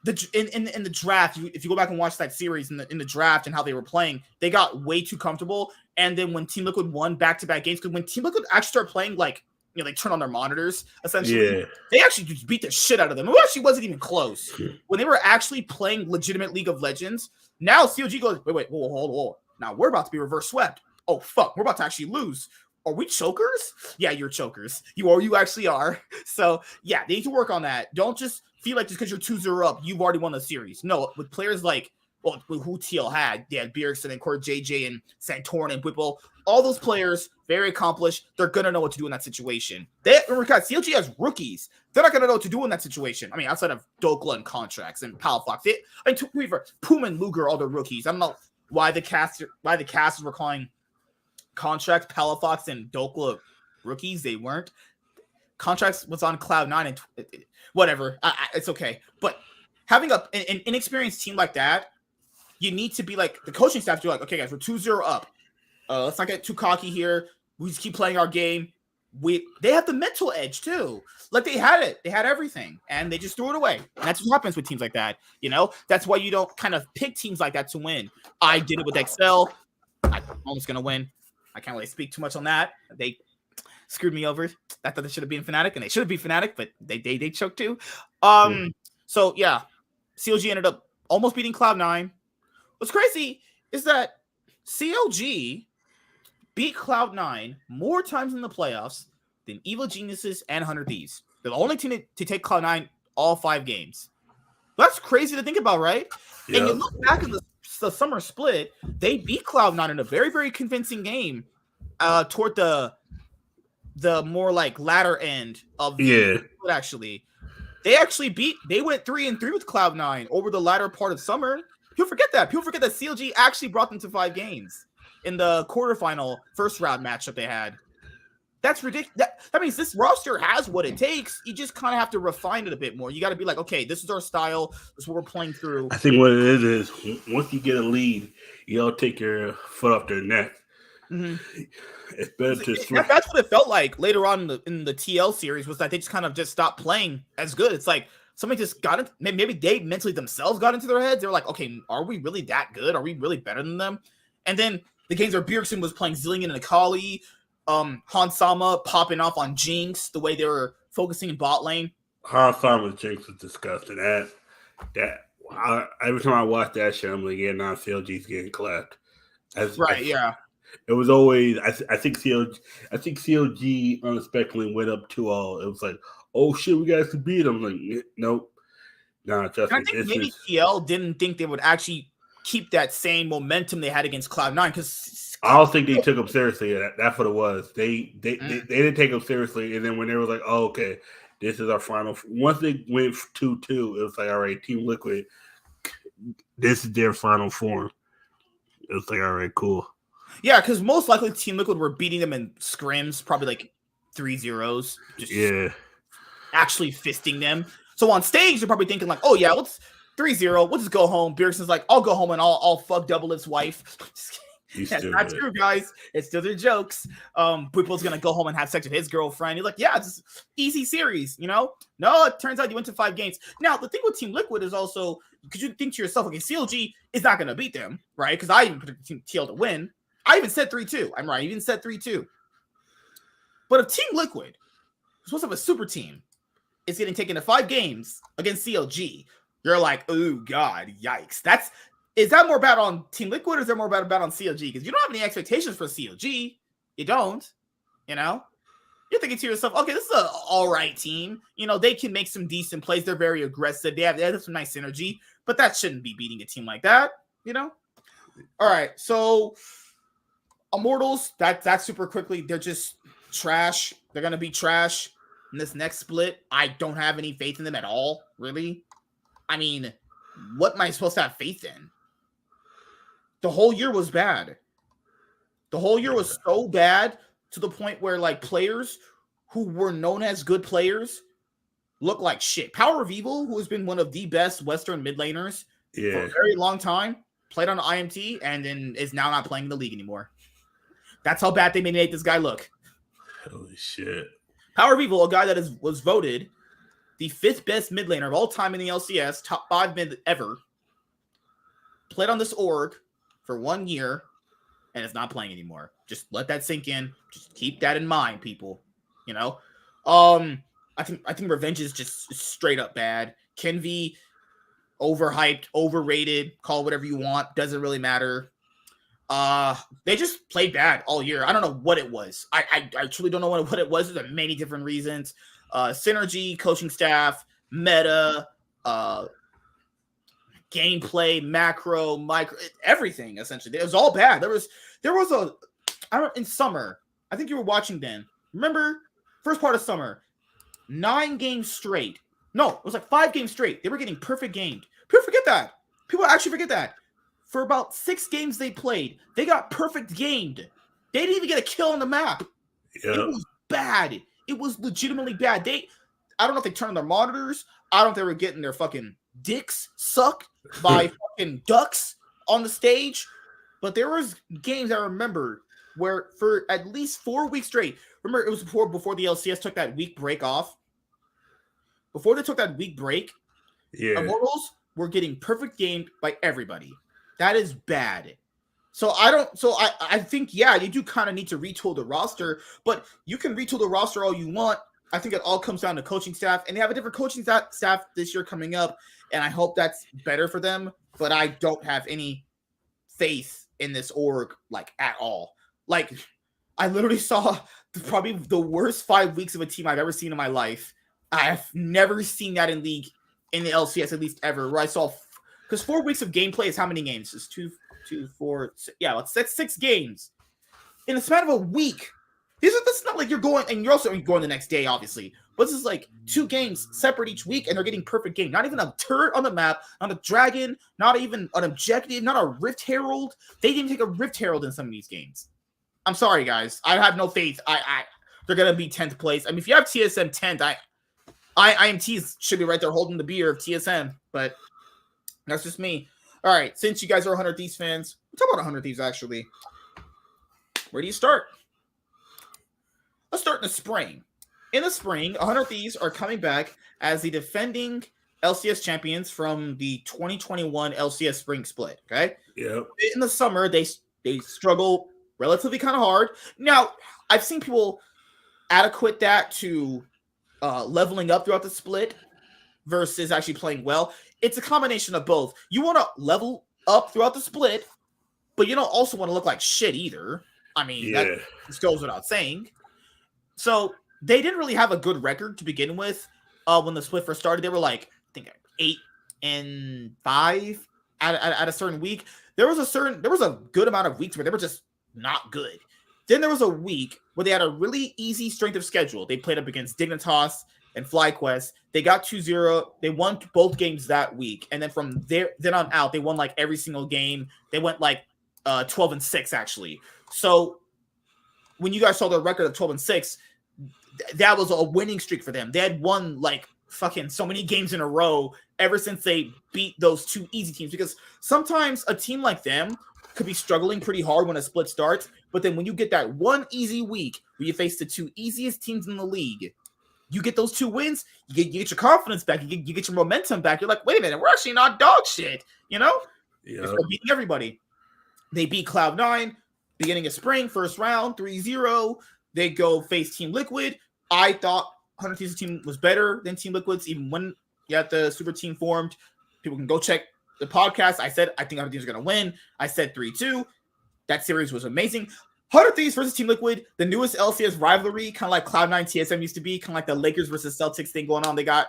in the draft, if you go back and watch that series in the draft and how they were playing, they got way too comfortable. And then when Team Liquid won back-to-back games, because when Team Liquid actually started playing like, you know, they turn on their monitors, essentially. They actually just beat the shit out of them. It actually wasn't even close. When they were actually playing legitimate League of Legends, now COG goes, wait, hold. Now we're about to be reverse swept. Oh, fuck, we're about to actually lose. Are we chokers? Yeah, you're chokers. You actually are. So, yeah, they need to work on that. Don't just feel like just because you're 2-0 up, you've already won the series. No, with players like, well, who TL had, they had Bjergsen and Core JJ and Santorin and Whipple. All those players, very accomplished. They're going to know what to do in that situation. CLG has rookies. They're not going to know what to do in that situation. I mean, outside of Dokla and Contracts and Palafox. Puma and Luger are all the rookies. I don't know why the casters were calling Contracts, Palafox, and Dokla rookies. They weren't. Contracts was on Cloud9 and whatever. It's okay. But having an inexperienced team like that, you need to be like the coaching staff. You're like, okay, guys, we're 2-0 up. Let's not get too cocky here. We just keep playing our game. They have the mental edge too. Like they had it. They had everything, and they just threw it away. And that's what happens with teams like that. You know, that's why you don't kind of pick teams like that to win. I did it with Excel. I'm almost gonna win. I can't really speak too much on that. They screwed me over. I thought they should have been Fnatic, and they should have been Fnatic, but they choked too. So yeah, CLG ended up almost beating Cloud9. What's crazy is that CLG beat Cloud9 more times in the playoffs than Evil Geniuses and 100 Thieves. They're the only team to take Cloud9 all 5 games. That's crazy to think about, right? Yep. And you look back in the summer split, they beat Cloud9 in a very, very convincing game toward the more like latter end of the split, actually. They went 3-3 with Cloud9 over the latter part of summer. People forget that CLG actually brought them to 5 games in the quarterfinal first round matchup they had. That's ridiculous. That means this roster has what it takes. You just kind of have to refine it a bit more. You got to be like, okay, this is our style. This is what we're playing through. I think what it is once you get a lead, you don't take your foot off their neck. Mm-hmm. It's better to switch. That's what it felt like later on in the TL series, was that they just kind of just stopped playing as good. It's like somebody just got it. Maybe they mentally themselves got into their heads. They were like, okay, are we really that good? Are we really better than them? And then the games where Bjergsen was playing Zillion and Akali, Hansama popping off on Jinx, the way they were focusing in bot lane. Hansama Jinx was disgusting. Every time I watch that show, I'm like, yeah, now CLG's getting clapped. Yeah. It was always I think CLG unexpectedly went up 2-0. It was like, oh shit, we guys could beat them. Like, nope. Nah, trust And I me. think maybe TL didn't think they would actually keep that same momentum they had against Cloud9 because I don't think they took them seriously. That's what it was. They didn't take them seriously, and then when they was like, "Oh, okay, this is our final." Once they went 2-2, it was like, "All right, Team Liquid, this is their final form." It was like, "All right, cool." Yeah, because most likely Team Liquid were beating them in scrims, probably like 3-0s. Just actually fisting them. So on stage, they're probably thinking like, "Oh yeah, let's 3-0. We'll just go home." Beerson's like, "I'll go home and I'll fuck Double Lift's wife." That's not true, guys. It's still their jokes. People's gonna go home and have sex with his girlfriend. You're like, yeah, it's easy series, you know? No, it turns out you went to 5 games. Now, the thing with Team Liquid is also, because you think to yourself, okay, CLG is not gonna beat them, right? Because I even predicted Team TL to win. I even said 3-2. I'm right. I even said 3-2. But if Team Liquid, who's supposed to have a super team, is getting taken to 5 games against CLG, you're like, oh god, yikes. Is that more bad on Team Liquid or is there more bad on CLG? Because you don't have any expectations for CLG. You don't. You know? You're thinking to yourself, okay, this is an all-right team. You know, they can make some decent plays. They're very aggressive. They have some nice synergy. But that shouldn't be beating a team like that. You know? All right. So, Immortals, that's super quickly. They're just trash. They're going to be trash in this next split. I don't have any faith in them at all, really. I mean, what am I supposed to have faith in? The whole year was bad. The whole year was so bad to the point where like players who were known as good players look like shit. Power of Evil, who has been one of the best Western mid laners for a very long time, played on IMT and then is now not playing in the league anymore. That's how bad they made this guy look. Holy shit. Power of Evil, a guy that was voted the 5th best mid laner of all time in the LCS, top 5 mid ever, played on this org for 1 year and is not playing anymore. Just let that sink in. Just keep that in mind, people. You know? I think Revenge is just straight up bad. Kenvi, overhyped, overrated, call whatever you want, doesn't really matter. They just played bad all year. I don't know what it was. I truly don't know what it was. There's many different reasons. Synergy, coaching staff, meta, gameplay, macro, micro, everything essentially. It was all bad. There was in summer. I think you were watching then. Remember, first part of summer, 9 games straight. No, it was like 5 games straight. They were getting perfect gamed. People forget that. People actually forget that. For about 6 games they played, they got perfect gamed. They didn't even get a kill on the map. Yep. It was bad. It was legitimately bad. I don't know if they turned on their monitors. I don't know if they were getting their fucking dicks sucked by fucking ducks on the stage. But there was games I remember where for at least 4 weeks straight. Remember, it was before the LCS took that week break off. Before they took that week break, Immortals were getting perfect gamed by everybody. That is bad. I think, yeah, you do kind of need to retool the roster, but you can retool the roster all you want. I think it all comes down to coaching staff, and they have a different coaching staff this year coming up, and I hope that's better for them, but I don't have any faith in this org, like, at all. Like, I literally saw probably the worst 5 weeks of a team I've ever seen in my life. I've never seen that in League, in the LCS at least ever, where I saw, because 4 weeks of gameplay is how many games? It's 2, 4, 6, yeah, that's 6 games. In the span of a week. This is not like you're going, and you're also going the next day, obviously. But this is like 2 games separate each week, and they're getting perfect game. Not even a turret on the map, not a dragon, not even an objective, not a Rift Herald. They didn't even take a Rift Herald in some of these games. I'm sorry, guys. I have no faith. They're gonna be 10th place. I mean, if you have TSM 10th, IMTs should be right there holding the beer of TSM, but that's just me. All right, since you guys are 100 Thieves fans, we'll talk about 100 Thieves actually. Where do you start? Let's start in the spring. In the spring, 100 Thieves are coming back as the defending LCS champions from the 2021 LCS spring split. Okay. Yep. In the summer, they struggle relatively kind of hard. Now, I've seen people adequate that to leveling up throughout the split versus actually playing well. It's a combination of both. You want to level up throughout the split, but you don't also want to look like shit either. I mean, that just goes without saying. So they didn't really have a good record to begin with. When the split first started, they were like, I think 8-5 at a certain week. There was a good amount of weeks where they were just not good. Then there was a week where they had a really easy strength of schedule. They played up against Dignitas and FlyQuest. They got 2-0. They won both games that week. And then from then on out, they won like every single game. They went like 12-6 actually. So when you guys saw their record of 12-6, that was a winning streak for them. They had won like fucking so many games in a row ever since they beat those two easy teams, because sometimes a team like them could be struggling pretty hard when a split starts, but then when you get that one easy week where you face the two easiest teams in the league, you get those 2 wins, you get your confidence back, you get your momentum back. You're like, wait a minute, we're actually not dog shit, you know? Yeah. They're beating everybody. They beat Cloud9 beginning of spring, first round, 3-0. They go face Team Liquid. I thought 100 Thieves' team was better than Team Liquid's, even when you had the super team formed. People can go check the podcast. I said I think 100 Thieves are going to win. I said 3-2. That series was amazing. 100 Thieves versus Team Liquid, the newest LCS rivalry, kind of like Cloud9 TSM used to be, kind of like the Lakers versus Celtics thing going on. They got,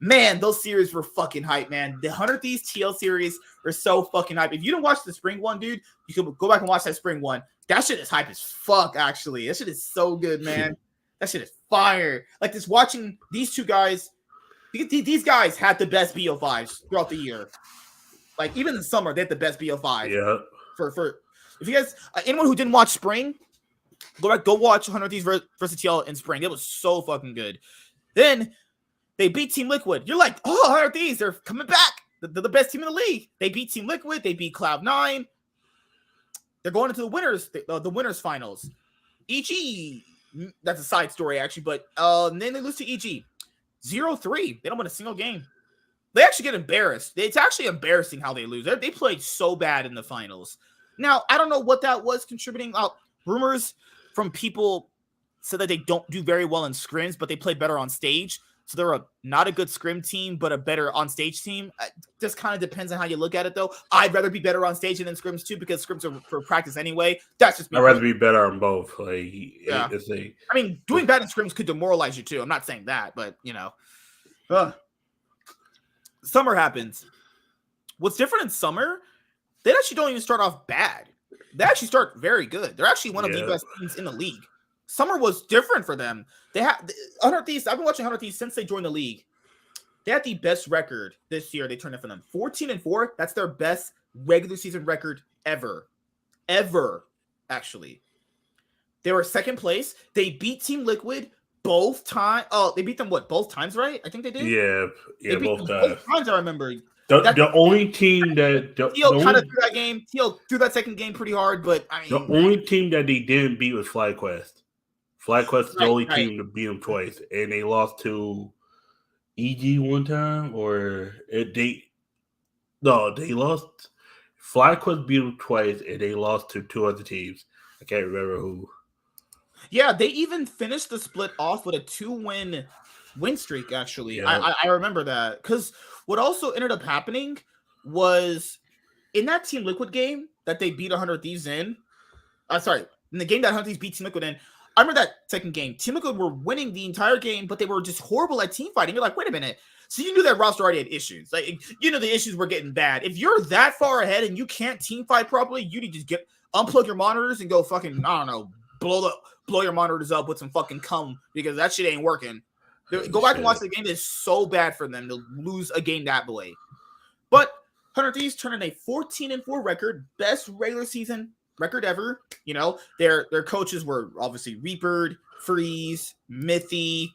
man, those series were fucking hype, man. The 100 Thieves TL series were so fucking hype. If you didn't watch the spring one, dude, you can go back and watch that spring one. That shit is hype as fuck, actually. That shit is so good, man. That shit is fire. Like, just watching these two guys, these guys had the best BO5s throughout the year. Like, even in the summer, they had the best BO5. Yeah. For if you guys, anyone who didn't watch spring, go watch 100 Thieves versus TL in spring. It was so fucking good. Then they beat Team Liquid. You're like, oh, 100 Thieves, they're coming back. They're the best team in the league. They beat Team Liquid. They beat Cloud9. They're going into the winners finals. EG, that's a side story actually, but then they lose to EG 0-3. They don't win a single game. They actually get embarrassed. It's actually embarrassing how they lose. They played so bad in the finals. Now, I don't know what that was contributing. Rumors from people said that they don't do very well in scrims, but they play better on stage. So they're not a good scrim team, but a better on-stage team. Just kind of depends on how you look at it, though. I'd rather be better on stage than in scrims, too, because scrims are for practice anyway. That's just me. I'd rather be better on both. Like, yeah. I mean, doing bad in scrims could demoralize you, too. I'm not saying that, but, you know. Summer happens. What's different in summer, they actually don't even start off bad. They actually start very good. They're actually one of the best teams in the league. Summer was different for them. They had 100 Thieves. I've been watching 100 Thieves since they joined the league. They had the best record this year. They turned it for them 14-4. That's their best regular season record ever, actually. They were second place. They beat Team Liquid both times. Oh, they beat them both times, right? I think they did. Yeah, both times. I remember. The only team that Teal kind of threw that game. Teal threw that second game pretty hard, but I mean, the only team that they didn't beat was FlyQuest. FlyQuest is the only team to beat them twice, and they lost to EG one time, they lost. FlyQuest beat them twice, and they lost to 2 other teams. I can't remember who. Yeah, they even finished the split off with a 2-win streak, actually. Yeah. I remember that. Because what also ended up happening was in that Team Liquid game that they beat 100 Thieves in. In the game that 100 Thieves beat Team Liquid in, I remember that second game. Team Liquid were winning the entire game, but they were just horrible at team fighting. You're like, wait a minute. So you knew that roster already had issues. Like, you know the issues were getting bad. If you're that far ahead and you can't team fight properly, you need to just unplug your monitors and go fucking, I don't know, blow your monitors up with some fucking cum, because that shit ain't working. Go back and watch the game. It's so bad for them to lose a game that way. But 100 Thieves turned in a 14-4 record, best regular season record ever. You know, their coaches were obviously Reaper, Freeze, Mithy.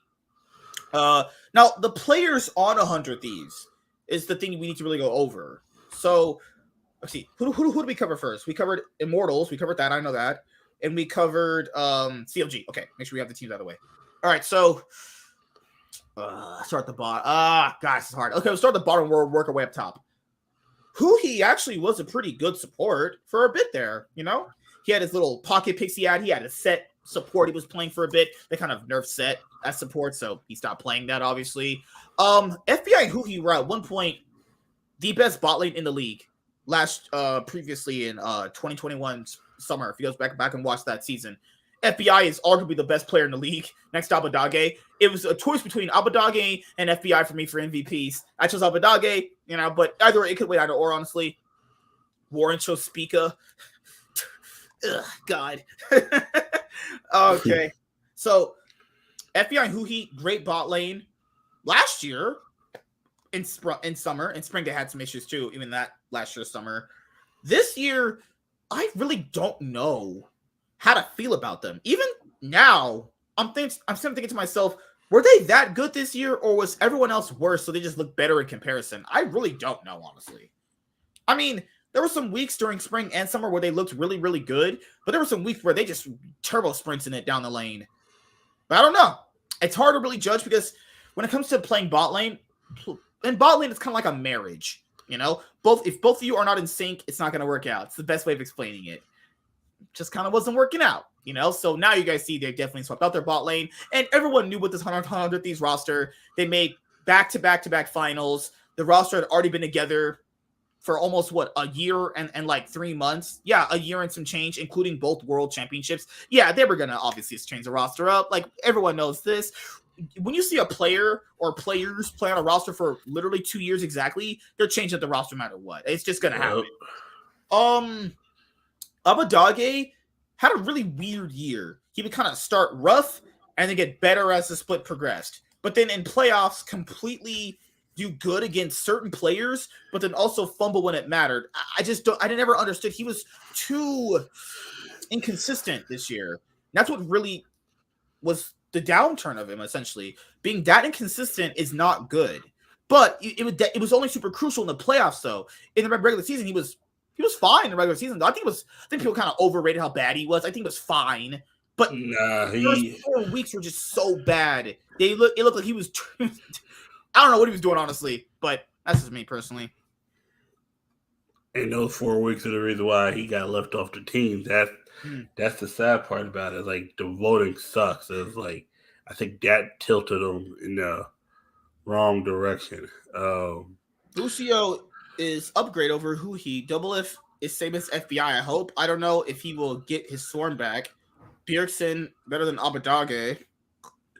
Now the players on 100 Thieves is the thing we need to really go over. So let's see, who do we cover first? We covered Immortals. We covered that. I know that. And we covered CLG. Okay, make sure we have the teams out of the way. All right, so start the bottom. Guys, it's hard. Okay, we'll start at the bottom. We'll work our way up top. He actually was a pretty good support for a bit there, you know? He had his little pocket picks he had. He had a set support he was playing for a bit. They kind of nerfed set as support, so he stopped playing that, obviously. FBI and Huhi were at one point the best bot lane in the league previously in 2021 summer, if you go back and watch that season. FBI is arguably the best player in the league next to Abadage. It was a choice between Abadage and FBI for me for MVPs. I chose Abadage, but either it could wait either or, honestly. Warren chose Spica. Ugh, God. Okay. So, FBI and Huhi, great bot lane. Last year, in summer, in spring, they had some issues too, even that last year's summer. This year, I really don't know how to feel about them. Even now, I'm still thinking to myself, were they that good this year, or was everyone else worse, so they just look better in comparison? I really don't know, honestly. I mean, there were some weeks during spring and summer where they looked really, really good, but there were some weeks where they just turbo sprinting it down the lane. But I don't know. It's hard to really judge because when it comes to playing bot lane, in bot lane, it's kind of like a marriage. If both of you are not in sync, it's not going to work out. It's the best way of explaining it. Just kind of wasn't working out, So now you guys see they definitely swept out their bot lane, and everyone knew with this 100 Thieves roster, they made back-to-back finals. The roster had already been together for almost a year and like 3 months. Yeah, a year and some change, including both world championships. Yeah, they were gonna obviously change the roster up. Like, everyone knows this. When you see a player or players play on a roster for literally 2 years exactly, they're changing the roster no matter what. It's just gonna happen. Abadage had a really weird year. He would kind of start rough and then get better as the split progressed. But then in playoffs, completely do good against certain players, but then also fumble when it mattered. I never understood. He was too inconsistent this year. That's what really was the downturn of him, essentially. Being that inconsistent is not good. But it was only super crucial in the playoffs, though. In the regular season, he was fine in the regular season. I think people kind of overrated how bad he was. I think it was fine. But the first 4 weeks were just so bad. It looked like he was I don't know what he was doing, honestly, but that's just me personally. And those 4 weeks are the reason why he got left off the team. That's the sad part about it. Like, the voting sucks. It's like, I think that tilted him in the wrong direction. Lucio is upgrade over Huhi. Double F is same as FBI, I hope. I don't know if he will get his Swarm back. Bjergsen better than Abadage.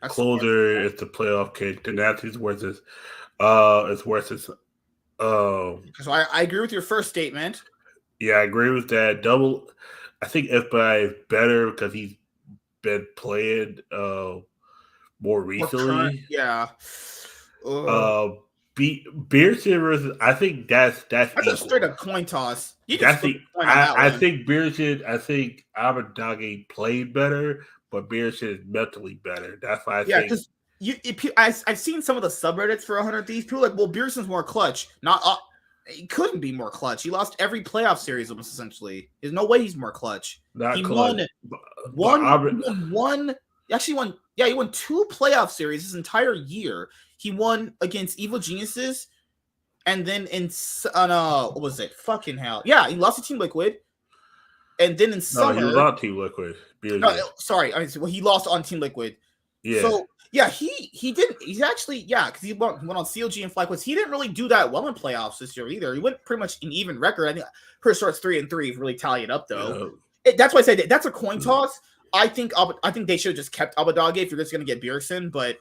Closer is the playoff kick. The Nazis worth his. It's worth his. So I agree with your first statement. Yeah, I agree with that. Double. I think FBI is better because he's been playing more recently. Yeah. Bjergsen versus. I think that's a straight up coin toss. I think Bjergsen. I think Abadage played better, but Bjergsen is mentally better. That's why I think. Yeah, because I've seen some of the subreddits for 100 Thieves. People are like, well, Bjergsen's more clutch. He couldn't be more clutch. He lost every playoff series almost essentially. There's no way he's more clutch. He won one. Actually won. Yeah, he won 2 playoff series this entire year. He won against Evil Geniuses, and then what was it? Fucking hell. Yeah, he lost to Team Liquid. And then in summer, he was on Team Liquid. Sorry. He lost on Team Liquid. Yeah. So yeah, he didn't. He's actually because he went on CLG and FlyQuest. He didn't really do that well in playoffs this year either. He went pretty much an even record. I think pretty sure it's 3-3 if you really tally it up though. Yeah. That's why I said that's a coin toss. I think they should have just kept Abadage if you're just gonna get Bjergsen, but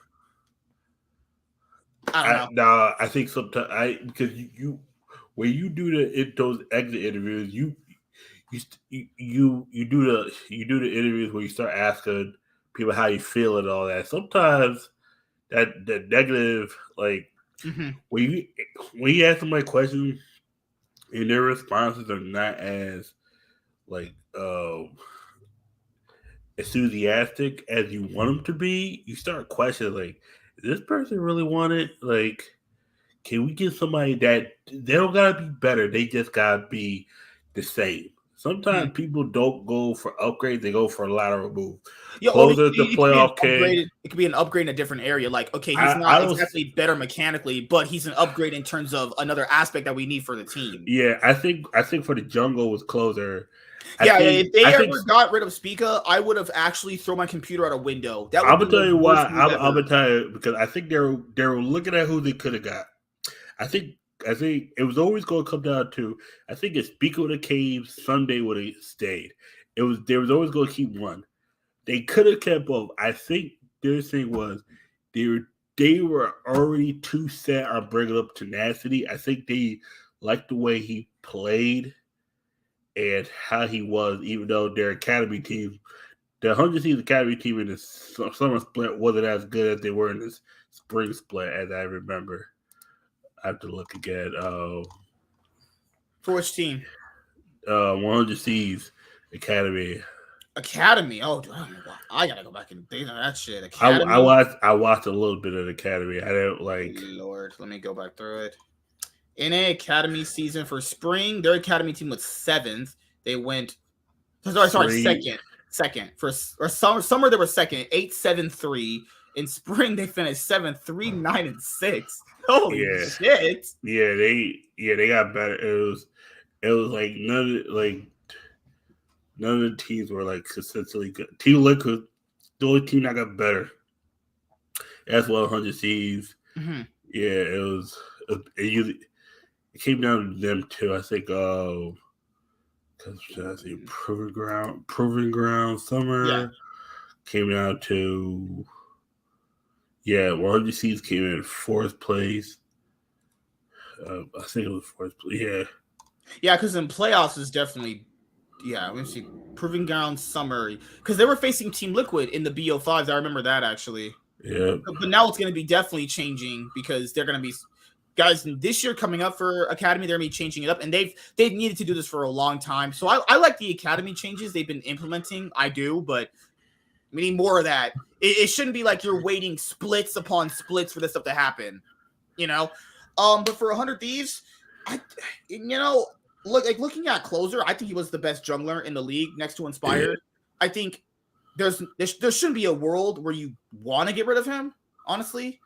I don't know. No, I think sometimes because you when you do those exit interviews, you do the interviews where you start asking people how you feel and all that. Sometimes that negative, like when you ask them like questions and their responses are not as like enthusiastic as you want them to be, you start questioning like, does this person really want it? Like, can we get somebody that they don't gotta be better, they just gotta be the same. Sometimes people don't go for upgrades; they go for a lateral move. Closer to playoff king. It could be an upgrade in a different area. Like, okay, he's not exactly better mechanically, but he's an upgrade in terms of another aspect that we need for the team. Yeah, I think for the jungle was closer. If they ever got rid of Spica, I would have actually thrown my computer out a window. I'm gonna tell you why. I'm gonna tell you because I think they were looking at who they could have got. I think it was always going to come down to, I think if Spica would have came, Sunday would have stayed. They was always going to keep one. they could have kept both. I think their thing was they were already too set on bringing up tenacity. I think they liked the way he played and how he was, even though their academy team, the 100 Seeds academy team in the summer split wasn't as good as they were in this spring split, as I remember. I have to look again. For which team? 100 Seeds academy. Academy. Oh, I gotta go back and dig on that shit. Academy. I watched a little bit of the academy. I didn't like. Lord, let me go back through it. NA Academy season for spring, their academy team was 7th. They went. Sorry, second for summer they were second, 8-7-3. In spring they finished 7th, 3-9-6. Holy shit! Yeah, they got better. It was like none of the teams were like consistently good. Team LEC was the only team that got better. As well, 100 Seeds. Mm-hmm. Yeah, it was. It came down to them too. I think. Because proving ground summer came down to 100 Seeds came in 4th place. I think it was 4th place. Yeah, because in playoffs is definitely let me see proving ground summer because they were facing Team Liquid in the BO5s. I remember that actually. Yeah, but now it's going to be definitely changing because they're going to be. Guys, this year coming up for Academy, they're going to be changing it up, and they've needed to do this for a long time. So I like the Academy changes they've been implementing. I do, but we need more of that. It shouldn't be like you're waiting splits upon splits for this stuff to happen, you know. But for 100 Thieves, looking at Closer, I think he was the best jungler in the league next to Inspired. I think there shouldn't be a world where you want to get rid of him, honestly.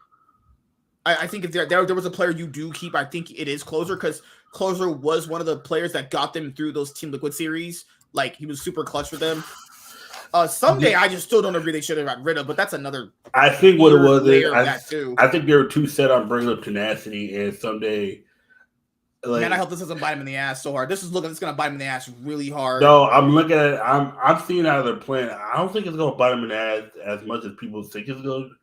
I think if there was a player you do keep, I think it is Closer because Closer was one of the players that got them through those Team Liquid series. Like, he was super clutch for them. Someday, I just still don't agree they should have got rid of, but that's another. I think what it was is I think they were too set on bringing up tenacity, and someday. Man, I hope this doesn't bite him in the ass so hard. This is going to bite him in the ass really hard. No, I'm looking at it. I'm seeing how they're playing. I don't think it's going to bite him in the ass as much as people think it's going to.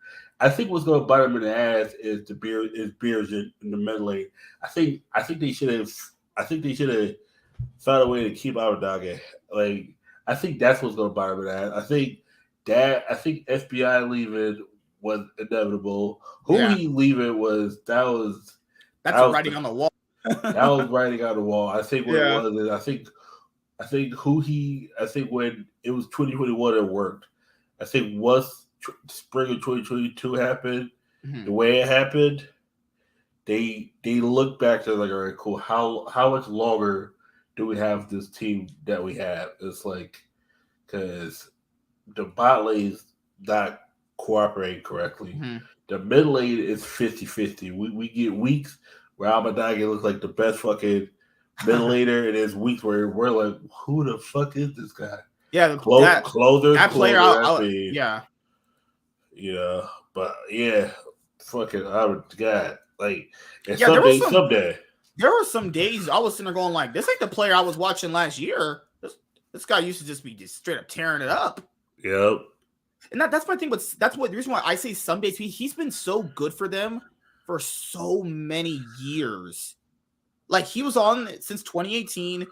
I think what's going to bite him in the ass is beers in the middle lane. I think they should have found a way to keep Abadage. Like, I think that's what's going to bite him in the ass. I think FBI leaving was inevitable. He leaving that's writing on the wall. That was writing on the wall. I think what it was is I think when it was 2021 it worked. I think once spring of 2022 happened, the way it happened, they look back to like, all right, cool. How much longer do we have this team that we have? It's like because the bot lane is not cooperating correctly. The mid lane is 50-50. We get weeks where Abadage looks like the best fucking mid laner, and there's weeks where we're like, who the fuck is this guy? Yeah, Closer. That player, but fucking God, like, someday. There were some days I was sitting there going like, this ain't the player I was watching last year. This guy used to just be straight up tearing it up. Yep. And that's my thing. But that's the reason why I say some days he's been so good for them for so many years. Like, he was on since 2018.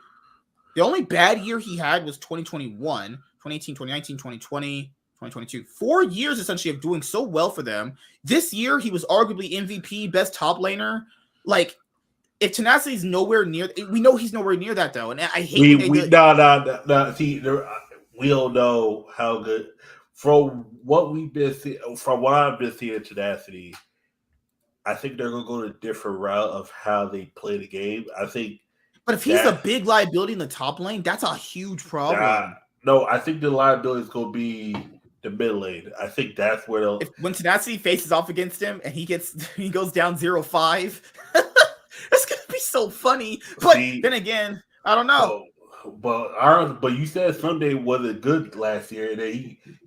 The only bad year he had was 2021, 2018, 2019, 2020, 2022. 4 years essentially of doing so well for them. This year he was arguably MVP, best top laner. Like, if Tenacity is nowhere near, we know he's nowhere near that though. And I hate no. See, we don't know how good from what we've been seeing. From what I've been seeing in Tenacity, I think they're going to go to a different route of how they play the game. I think. But if he's a big liability in the top lane, that's a huge problem. No, I think the liability is going to be the mid lane. I think that's where when Tenacity faces off against him and he goes down 0-5, it's going to be so funny. But then again, I don't know. But you said Sunday wasn't good last year, and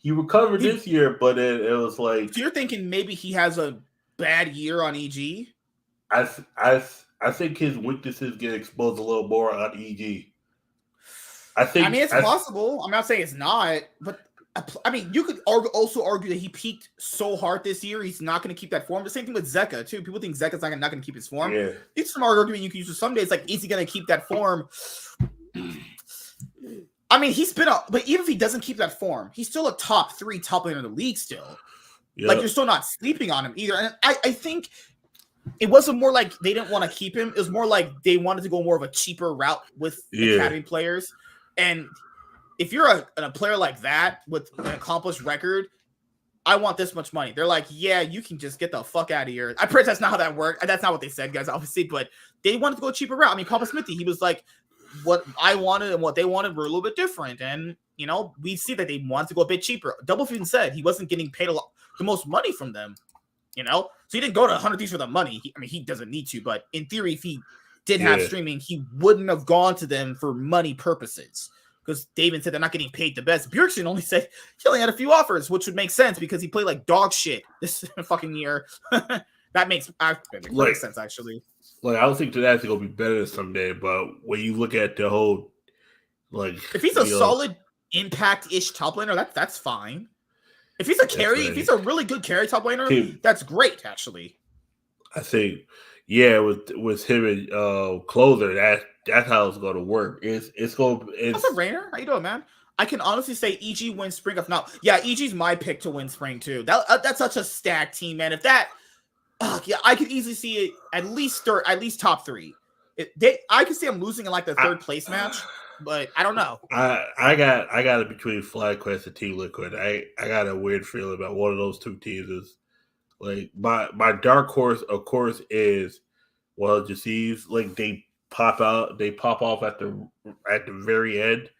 he recovered this year, but it was like. So you're thinking maybe he has a bad year on EG? I think his weaknesses get exposed a little more on EG. I mean, it's possible. I'm not saying it's not, but I mean, you could also argue that he peaked so hard this year, he's not going to keep that form. The same thing with Zeka, too. People think Zeka's not going to keep his form. Yeah. It's some argument you can use for some days. Like, is he going to keep that form? I mean, but even if he doesn't keep that form, he's still a top 3 top laner in the league still. Yep. Like, you're still not sleeping on him either. And I think it wasn't more like they didn't want to keep him. It was more like they wanted to go more of a cheaper route with academy players. And if you're a player like that with an accomplished record, I want this much money. They're like, yeah, you can just get the fuck out of here. I pretty that's not how that worked. That's not what they said, guys, obviously. But they wanted to go a cheaper route. I mean, Papa Smithy, he was like, what I wanted and what they wanted were a little bit different. And, you know, we see that they wanted to go a bit cheaper. Double even said he wasn't getting paid the most money from them, you know? So he didn't go to 100 Thieves for the money. He doesn't need to. But in theory, if he did have streaming, he wouldn't have gone to them for money purposes. Because David said they're not getting paid the best. Bjergsen only said he only had a few offers, which would make sense because he played like dog shit this fucking year. That makes sense, actually. Like, I don't think that's going to be better someday, but when you look at the whole, like... If he's a solid impact-ish top laner, that's fine. If he's a carry, if he's a really good carry top laner, that's great, actually. I think, with him and Closer, that's how it's going to work. What's up, Rainer? How you doing, man? I can honestly say EG wins Spring of now. Yeah, EG's my pick to win Spring too. That's such a stacked team, man. If that, I could easily see it at least top 3. I could see them losing in like the third place match, but I don't know. I got it between FlyQuest and Team Liquid. I got a weird feeling about one of those two teams. Is like my dark horse, of course, is Jacey's. Like they pop off at the very end,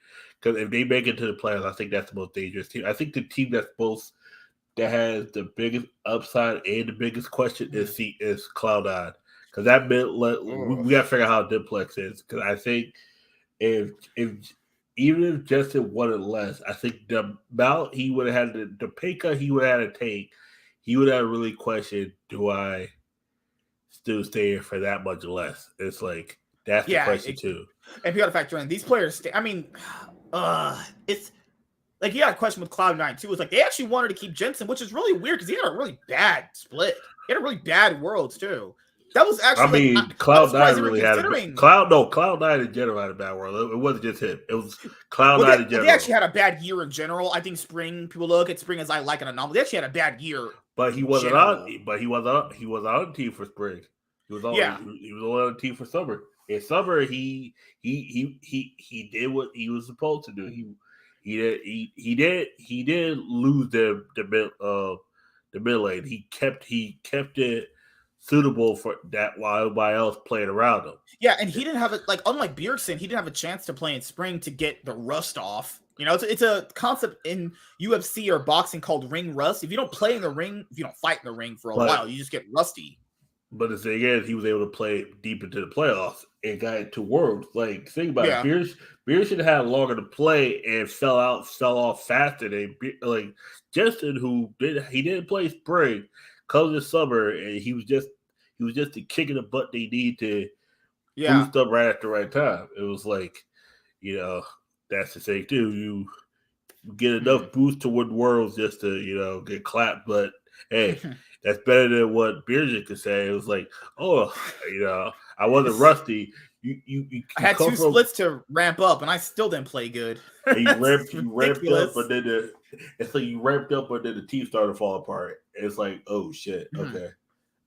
because if they make it to the playoffs, I think that's the most dangerous team. I think the team that has the biggest upside and the biggest question is Cloud9, because that meant we got to figure out how Diplex is, because I think if even if Justin wanted less, I think the amount he would have had the pay cut he would have had to take, he would have really questioned, do I still stay here for that much less? It's like that's the question too. And you got to factor in these players. It's like you got a question with Cloud9 too. It's like they actually wanted to keep Jensen, which is really weird because he had a really bad split. He had a really bad Worlds too. That was actually. Cloud9 really had Cloud9 in general had a bad World. It wasn't just him. It was Cloud9 in general. They actually had a bad year in general. I think Spring. People look at Spring as like an anomaly. They actually had a bad year. But he wasn't on. But he was on the team for Spring. He was on. He was on the team for Summer. In Summer, he did what he was supposed to do. He did lose the mid lane. He kept it suitable for that while everybody else played around him. Yeah, and he didn't have it, like, unlike Bjergsen, he didn't have a chance to play in Spring to get the rust off. You know, it's a concept in UFC or boxing called ring rust. If you don't play in the ring, if you don't fight in the ring for a while, you just get rusty. But the thing is, he was able to play deep into the playoffs and got into Worlds. Like, think about it. Bjergsen had longer to play and fell off faster than like Justin, who didn't play Spring, comes this Summer, and he was just the kick in the butt they need to boost up right at the right time. It was like, you know, that's the thing too. You get enough boost to win Worlds just to, you know, get clapped. But hey, that's better than what Bjergsen could say. It was like, oh, you know, I wasn't rusty. You I had 2 splits to ramp up, and I still didn't play good. You ramped up, but then it's like you ramped up, but then the team started to fall apart. It's like, oh shit, okay.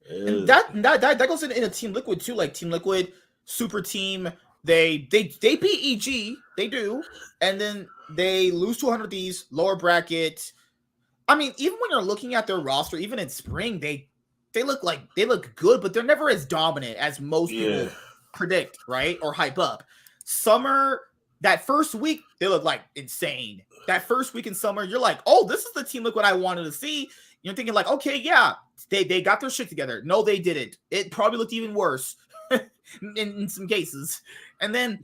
And that goes in a Team Liquid too. Like Team Liquid, super team. They beat EG, they do, and then they lose to 100 Thieves, lower bracket. I mean, even when you're looking at their roster, even in Spring, they look good, but they're never as dominant as most people predict, right? Or hype up. Summer, that first week, they look like insane. That first week in Summer, you're like, oh, this is the Team Liquid I wanted to see. You're thinking like, okay, yeah, they got their shit together. No, they didn't. It probably looked even worse in some cases. And then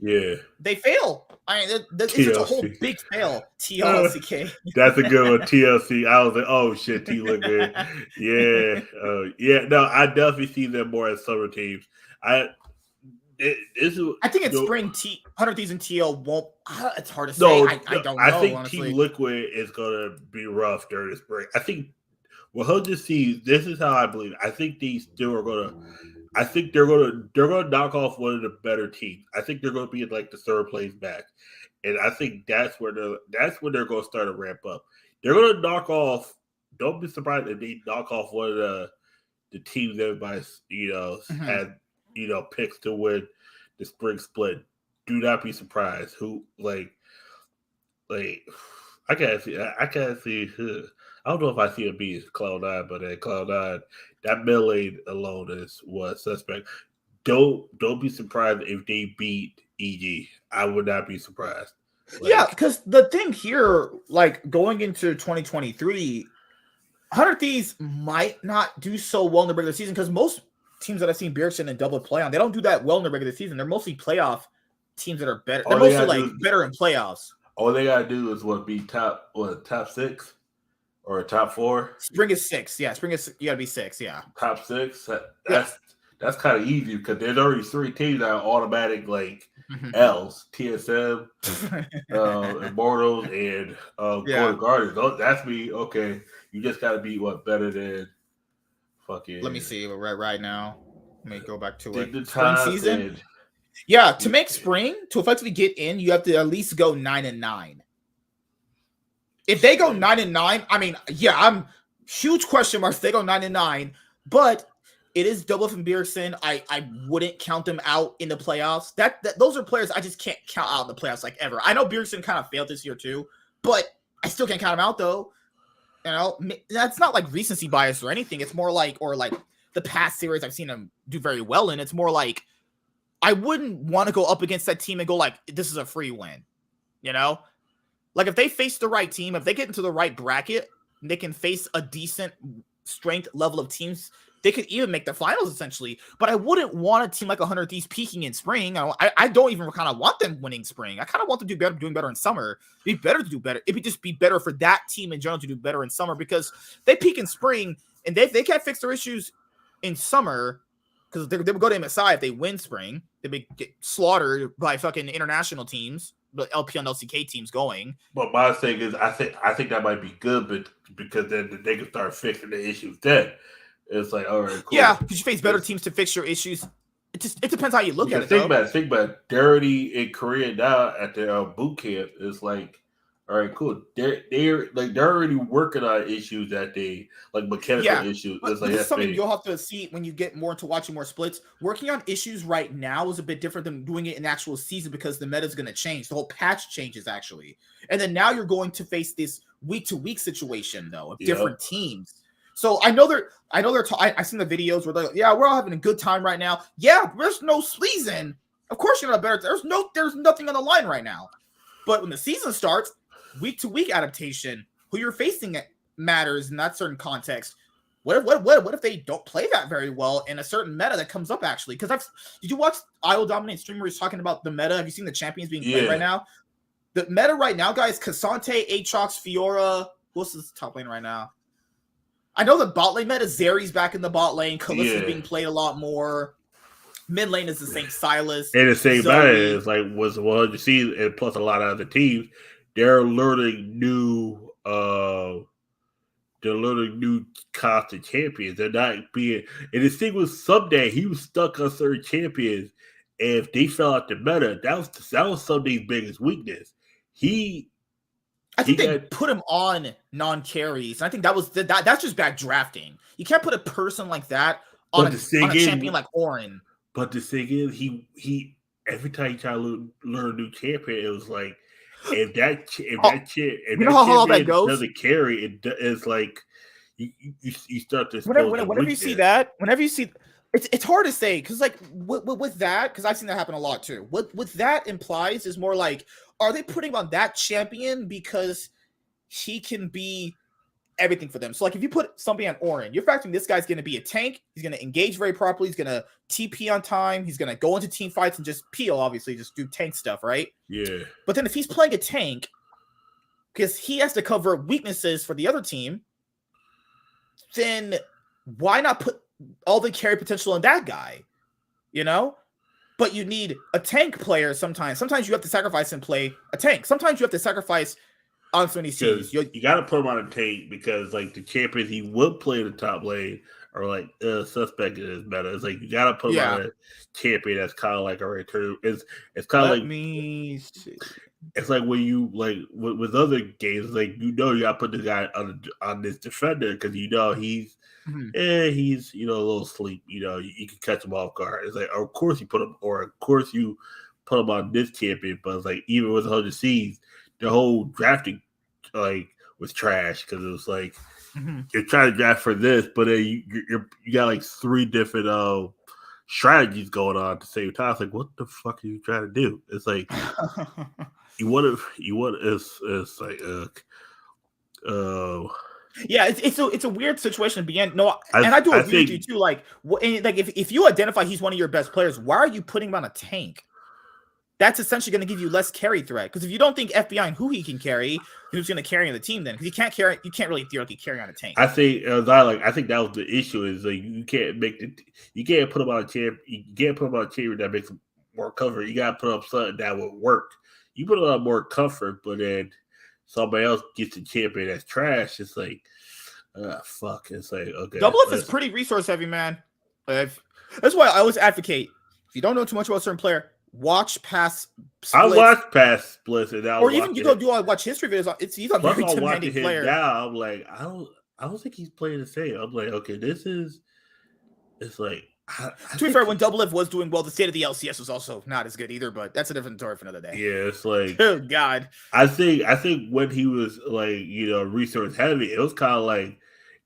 they fail. I mean, it's just a whole big fail. TLCK. That's a good one. TLC. I was like, oh shit, Team Liquid. No, I definitely see them more as summer teams. I think it's spring 100 Thieves and TL won't. It's hard to say. No, I don't know. I think honestly. Team Liquid is gonna be rough during the spring. I think. Well, he'll just see. This is how I believe. I think these two are gonna. I think they're gonna knock off one of the better teams. I think they're gonna be in like the third place back, and I think that's when they're gonna start to ramp up. They're gonna knock off. Don't be surprised if they knock off one of the teams everybody had picks to win the spring split. Do not be surprised. Who like I can't see. I don't know if I see it beat Cloud9, but at Cloud9, that mid lane alone is what suspect. Don't be surprised if they beat EG. I would not be surprised. Yeah, because the thing here, like going into 2023, 100 Thieves might not do so well in the regular season because most teams that I've seen Beerson and Double play on, they don't do that well in the regular season. They're mostly playoff teams that are better. They're mostly better in playoffs. All they gotta do is be top 6 or top 4. Spring is 6. Yeah, spring is you gotta be 6. Yeah, top 6. That's kind of easy because there's already 3 teams that are automatic L's, TSM, Immortals, and Golden Guardians. That's me. Okay, you just gotta be better than fucking. Let me see right now. Let me go back to it. Spring season. Yeah, to make spring, to effectively get in, you have to at least go 9-9. If they go 9-9, I mean, yeah, I'm huge question marks. If they go 9-9, but it is Double and Beerson. I wouldn't count them out in the playoffs. That those are players I just can't count out in the playoffs ever. I know Beerson kind of failed this year too, but I still can't count him out though. That's not like recency bias or anything. It's more like the past series I've seen him do very well in. It's more like I wouldn't want to go up against that team and go this is a free win, Like if they face the right team, if they get into the right bracket, they can face a decent strength level of teams. They could even make the finals essentially. But I wouldn't want a team like 100 Thieves peaking in spring. I don't even kind of want them winning spring. I kind of want them to do doing better in summer. It'd be better to do better. It would just be better for that team in general to do better in summer because they peak in spring and they can't fix their issues in summer. Because they would go to MSI if they win spring. They would get slaughtered by fucking international teams, the LP and LCK teams going. But my thing is, I think that might be good, but because then they can start fixing the issues then. It's like, all right, cool. Yeah, because you face better teams to fix your issues. It depends how you look at it. Think about it. They're already in Korea now at their boot camp. It's like, all right, cool. They're already working on issues that they mechanical issues. It's like that's something you'll have to see when you get more into watching more splits. Working on issues right now is a bit different than doing it in actual season because the meta is going to change. The whole patch changes actually, and then now you're going to face this week to week situation though of different teams. So I know they're. I've seen the videos where they're like, yeah, we're all having a good time right now. Yeah, there's no season. Of course you're not better. There's nothing on the line right now. But when the season starts, week to week adaptation, who you're facing matters in that certain context. What if they don't play that very well in a certain meta that comes up actually? Because did you watch IO Dominate streamers talking about the meta? Have you seen the champions being played right now? The meta right now, guys, Cassante, Aatrox, Fiora. What's this top lane right now? I know the bot lane meta, Zeri's back in the bot lane. Kalista's being played a lot more. Mid lane is the same Silas. And the same meta is you see, and plus a lot of other teams, they're learning new constant champions. They're not being, and the thing was someday he was stuck on certain champions, and if they fell out the meta, that was Sunday's biggest weakness. I think they put him on non-carries. And I think that's just bad drafting. You can't put a person like that on a champion like Orin. But the thing is, he every time he tried to learn a new champion, it was like if that champion doesn't carry, it's like you start to whenever you see that, it's hard to say because with that, because I've seen that happen a lot too. What that implies is more like, are they putting on that champion because he can be everything for them? So if you put somebody on Orin, you're factoring this guy's going to be a tank. He's going to engage very properly. He's going to TP on time. He's going to go into team fights and just peel, obviously, just do tank stuff, right? Yeah. But then if he's playing a tank, because he has to cover weaknesses for the other team, then why not put all the carry potential in that guy? But but you need a tank player sometimes. Sometimes you have to sacrifice and play a tank. Sometimes you have to sacrifice on so many C's. You got to put him on a tank because like the champions he would play the top lane are like suspect is better. It's like you got to put him on a champion that's kind of like a return. It's kind of like me see. It's like when you like with other games, like you got to put the guy on this defender because he's he's a little sleep. You can catch him off guard. It's like of course you put him on this champion, but it's like even with 100 C's, the whole drafting like was trash because it was like you're trying to draft for this, but then you got like 3 different strategies going on at the same time. It's like what the fuck are you trying to do? It's like it's like yeah, it's a weird situation to be in. No, and I do agree with you too. Like, if you identify he's one of your best players, why are you putting him on a tank? That's essentially going to give you less carry threat. Because if you don't think FBI and who he can carry, who's going to carry on the team then? Because you can't really theoretically carry on a tank. I think I think that was the issue. Is like you can't put him on a champ. You can't put him on a champion that makes him more comfort. You got to put up something that would work. You put a lot more comfort, but then somebody else gets a champion that's trash. It's like, fuck. It's like, okay. Double F is pretty resource heavy, man. That's why I always advocate. If you don't know too much about a certain player, watch past splits. I watched past splits, or even you go watch history videos. He's a very demanding player. Now I'm like, I don't think he's playing the same. I'm like, okay, it's like. To be fair, when Double F was doing well, the state of the LCS was also not as good either. But that's a different story for another day. Yeah, it's like, oh god. I think when he was like resource heavy, it was kind of like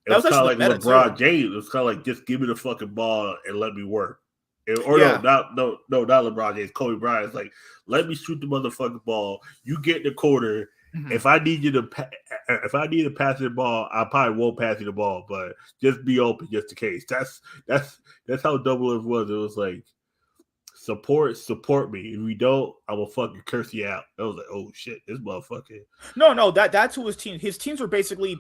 LeBron James. It was kind of like just give me the fucking ball and let me work. No, not LeBron James. Kobe Bryant is like, let me shoot the motherfucking ball. You get in the corner. If I need to pass the ball, I probably won't pass you the ball, but just be open just in case. That's how Double F was. It was like support me. If we don't, I will fucking curse you out. I was like, oh shit, this motherfucker. No, that's who his teams were basically.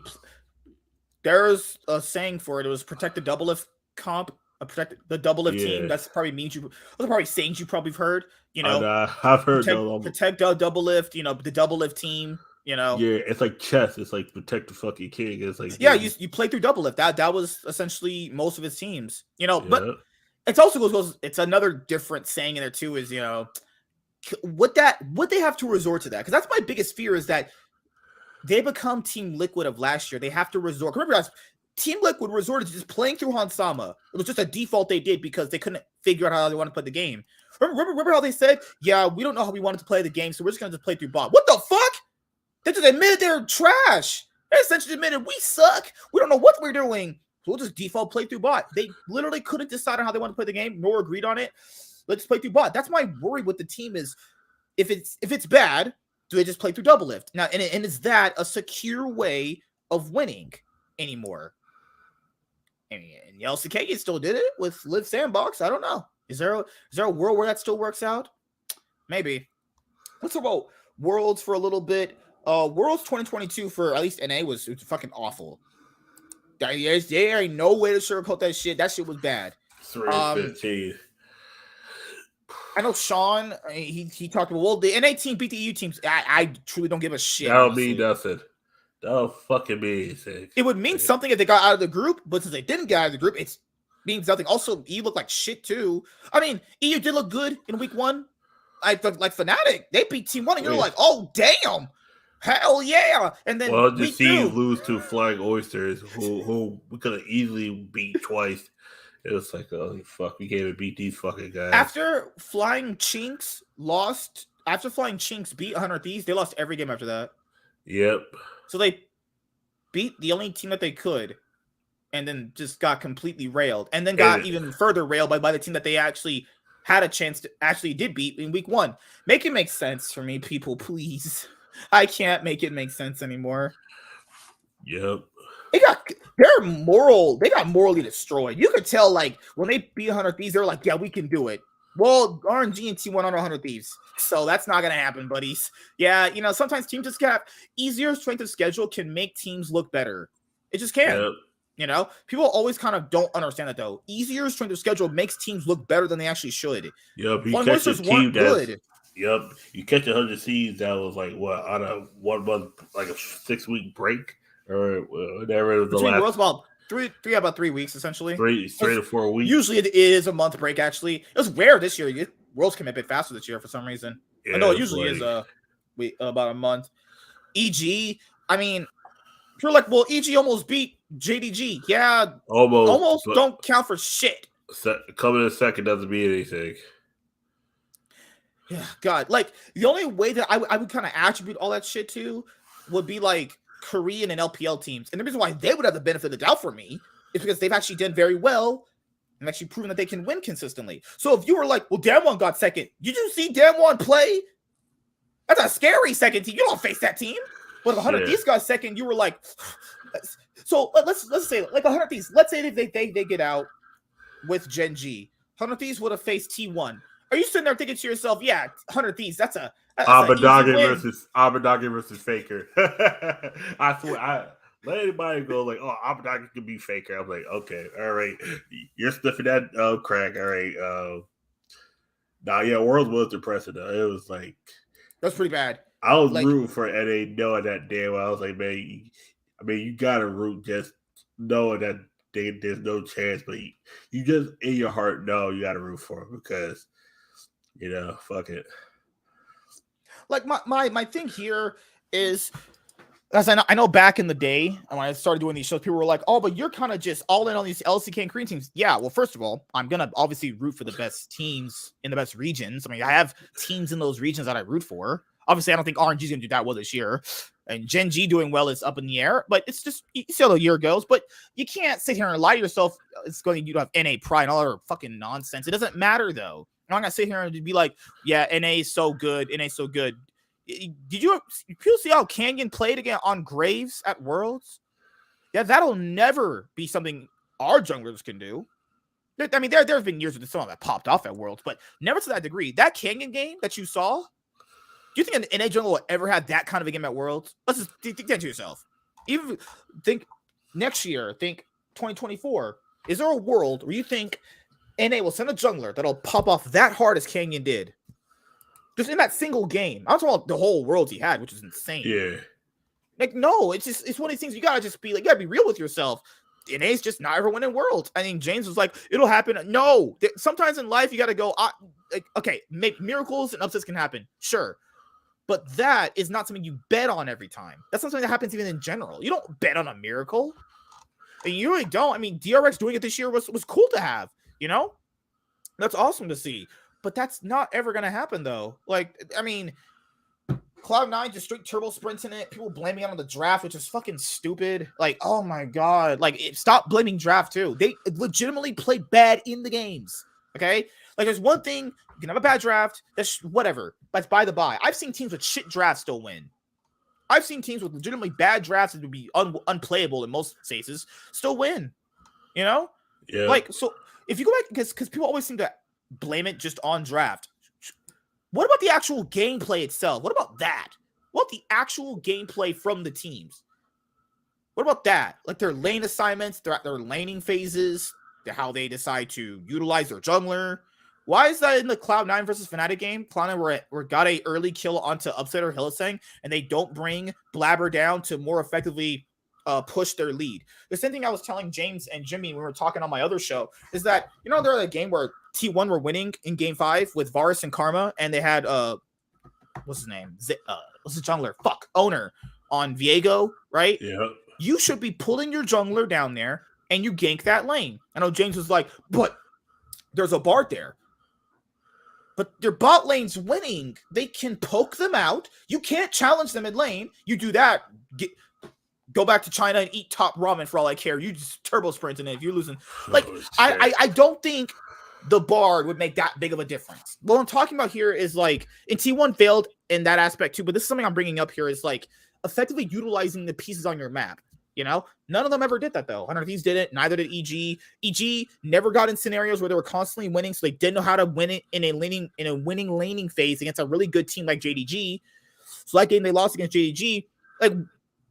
There's a saying for it. It was protect the Double F comp. Protect the Double F team. That's probably those are probably sayings you probably have heard. I've heard protect the Double F. The Double F team. Yeah, it's like chess. It's like protect the fucking king. It's like you play through Double F. That was essentially most of his teams. But it's also goes. It's another different saying in there too. Is what they have to resort to that, because that's my biggest fear is that they become Team Liquid of last year. They have to resort. Remember, guys, Team Liquid resorted to just playing through Hansama. It was just a default they did because they couldn't figure out how they wanted to play the game. Remember how they said, yeah, we don't know how we wanted to play the game, so we're just going to just play through bot. What the fuck? They just admitted they're trash. They essentially admitted we suck. We don't know what we're doing. So we'll just default play through bot. They literally couldn't decide on how they want to play the game, nor agreed on it. Let's play through bot. That's my worry with the team is if it's bad, do they just play through Double Lift? Now, and is that a secure way of winning anymore? And the LCK, you still did it with Live Sandbox. I don't know. Is there a world where that still works out? Maybe. Let's talk about Worlds for a little bit. Worlds 2022 for at least NA was fucking awful. There ain't no way to sugarcoat that shit. That shit was bad. 3-15. I know Sean. He talked about, well, the NA team beat the EU teams. I truly don't give a shit. That'll mean nothing. That'll fucking mean anything. It would mean something if they got out of the group, but since they didn't get out of the group, it means nothing. Also, EU looked like shit too. I mean, EU did look good in week 1. Like Fnatic, they beat Team 1, and you're like, oh damn, hell yeah! And then the team lose to Flying Oysters, who we could have easily beat twice. It was like, oh fuck, we can't even beat these fucking guys. After Flying Chinks beat 100 Thieves, they lost every game after that. Yep. So they beat the only team that they could, and then just got completely railed, and then got even further railed by the team that they actually had a chance to actually did beat in week 1. Make it make sense for me, people, please. I can't make it make sense anymore. Yep. They got morally destroyed. You could tell, like, when they beat 100 Thieves, they were like, yeah, we can do it. Well, RNG and T1 on 100 Thieves. So that's not going to happen, buddies. Yeah, sometimes teams just have easier strength of schedule can make teams look better. It just can. Yep. You know, people always kind of don't understand that though. Easier strength of schedule makes teams look better than they actually should. Yep, you Flying catch a Oysters team weren't that's good. yep, you catch 100 seeds that was like what out of 1 month, like a 6 week break or whatever it was the Between last worlds, about about 3 weeks essentially. 3 to 4 weeks. Usually it is a month break. Actually, it was rare this year. Worlds came a bit faster this year for some reason. Yeah, No, it usually is about a month. EG, I mean, you're like, well, EG almost beat JDG. Yeah, almost but don't count for shit. coming in second doesn't mean anything. Yeah, God, like the only way that I would kind of attribute all that shit to would be like Korean and LPL teams, and the reason why they would have the benefit of the doubt for me is because they've actually done very well and actually proven that they can win consistently. So if you were like, well, Damwon got second, did you see Damwon play? That's a scary second team. You don't face that team. But 100 Thieves got second. You were like, so let's say like 100 Thieves. Let's say they get out with Gen G. 100 Thieves would have faced T1. Are you sitting there thinking to yourself, yeah, 100 Thieves, that's Abadagi versus Faker. I swear, I let anybody go like, oh, Abadagi could be Faker. I'm like, okay, all right, you're sniffing that crack, all right. Nah, yeah, Worlds was depressing though. It was like that's pretty bad. I was rooting for NA knowing that damn well. I was like, man, I mean, you gotta root just knowing that there's no chance, but you just in your heart know you gotta root for them because fuck it. Like my thing here is, as I know back in the day when I started doing these shows, people were like, oh, but you're kind of just all in on these LCK and Korean teams. Yeah, well, first of all, I'm gonna obviously root for the best teams in the best regions. I mean, I have teams in those regions that I root for. Obviously, I don't think RNG is gonna do that well this year, and Gen G doing well is up in the air. But it's just, you see how the year goes. But you can't sit here and lie to yourself. It's going to have NA pride and all that fucking nonsense. It doesn't matter though. I'm not gonna sit here and be like, yeah, NA is so good. NA is so good. Did you people see how Canyon played again on Graves at Worlds? Yeah, that'll never be something our junglers can do. I mean, there have been years with someone that popped off at Worlds, but never to that degree. That Canyon game that you saw, do you think an NA jungler will ever have that kind of a game at Worlds? Let's just think that to yourself. Even think next year, think 2024. Is there a world where you think NA will send a jungler that'll pop off that hard as Canyon did? Just in that single game. I'm talking about the whole world he had, which is insane. Yeah. Like, no, it's one of these things you gotta just be like, you gotta be real with yourself. NA's just not ever winning worlds. I mean, James was like, it'll happen. No, sometimes in life you gotta go, okay, miracles and upsets can happen. Sure. But that is not something you bet on every time. That's not something that happens even in general. You don't bet on a miracle. And you really don't. I mean, DRX doing it this year was cool to have, That's awesome to see. But that's not ever going to happen, though. Like, I mean, Cloud9 just straight turbo sprints in it. People blaming it on the draft, which is fucking stupid. Like, oh my God. Like, stop blaming draft, too. They legitimately played bad in the games. Okay? Like, there's one thing. You can have a bad draft. That's whatever. That's by the by. I've seen teams with shit drafts still win. I've seen teams with legitimately bad drafts that would be unplayable in most cases still win. Yeah. Like, so if you go back, because people always seem to blame it just on draft. What about the actual gameplay itself? What about that? What the actual gameplay from the teams? What about that? Like their lane assignments, their laning phases, how they decide to utilize their jungler. Why is that in the Cloud9 versus Fnatic game? Cloud9 got a early kill onto Upset or Hylissang, and they don't bring Blabber down to more effectively push their lead. The same thing I was telling James and Jimmy when we were talking on my other show is that, they're a game where T1 were winning in game 5 with Varus and Karma, and they had what's his name? What's the jungler? Owner on Viego, right? Yeah. You should be pulling your jungler down there and you gank that lane. I know James was like, but there's a Bard there. But their bot lane's winning. They can poke them out. You can't challenge them in lane. You do that, go back to China and eat top ramen for all I care. You just turbo sprinting it if you're losing. Like, I don't think the Bard would make that big of a difference. What I'm talking about here is like, and T1 failed in that aspect too, but this is something I'm bringing up here is like effectively utilizing the pieces on your map. None of them ever did that though. 100 Thieves did it. Neither did EG. EG never got in scenarios where they were constantly winning, so they didn't know how to win it in a winning laning phase against a really good team like JDG. So that game they lost against JDG, like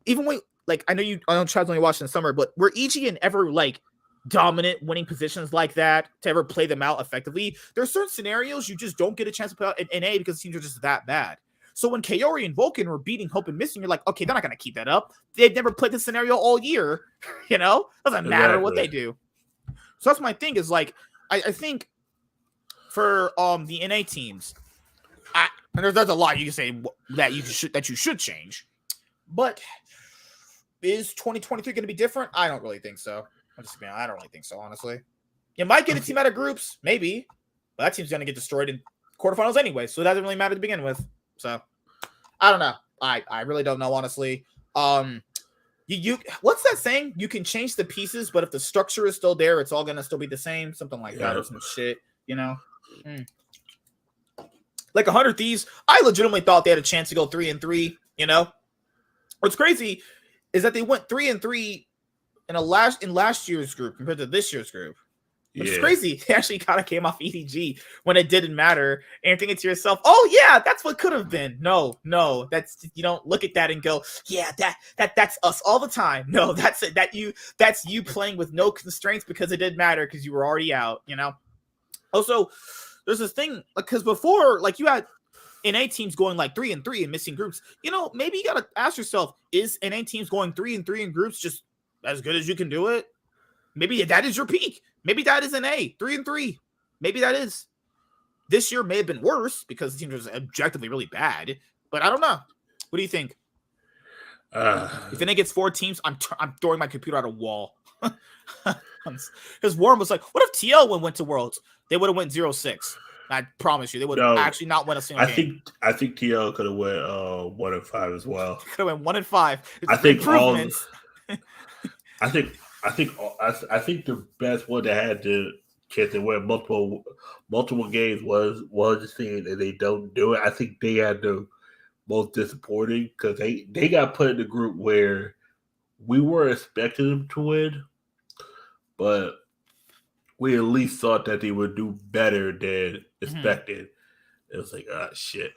even when like I know Chad's only watched in the summer, but were EGN ever like dominant winning positions like that to ever play them out effectively? There are certain scenarios you just don't get a chance to play out in NA because teams are just that bad. So when Kaori and Vulcan were beating Hope and Missing, you're like, okay, they're not gonna keep that up. They've never played this scenario all year, doesn't matter what they do. So that's my thing is like I think for the NA teams, and there's a lot you can say that you should change, but is 2023 going to be different? I don't really think so. I don't really think so, honestly. You might get a team out of groups, maybe, but that team's going to get destroyed in quarterfinals anyway, so it doesn't really matter to begin with. So I don't know. I really don't know, honestly. You what's that saying? You can change the pieces, but if the structure is still there, it's all going to still be the same. Something like that or some shit, Like 100 Thieves, I legitimately thought they had a chance to go 3-3. What's crazy is that they went 3-3 in last year's group compared to this year's group. It's crazy. They actually kind of came off EDG when it didn't matter. And you're thinking to yourself, "Oh yeah, that's what could have been." No, that's you don't look at that and go, "Yeah, that's us all the time." No, that's it. That's you playing with no constraints because it didn't matter because you were already out. Also, there's this thing because before, like you had NA teams going like 3-3 and missing groups. Maybe you gotta ask yourself: is NA teams going 3-3 in groups just as good as you can do it? Maybe that is your peak. Maybe that is an A, 3-3. Maybe that is. This year may have been worse because the team was objectively really bad, but I don't know. What do you think? If NA gets 4 teams, I'm throwing my computer at a wall. Because Warren was like, "What if TL went to Worlds? They would have went 0-6. I promise you, they would actually not win a single game. I think TL could have went 1-5 as well. Could have went 1-5. I think I think the best one that had the chance to win multiple games was the team, and they don't do it. I think they had the most disappointing because they got put in the group where we were expecting them to win, but we at least thought that they would do better than expected. It was like, oh shit,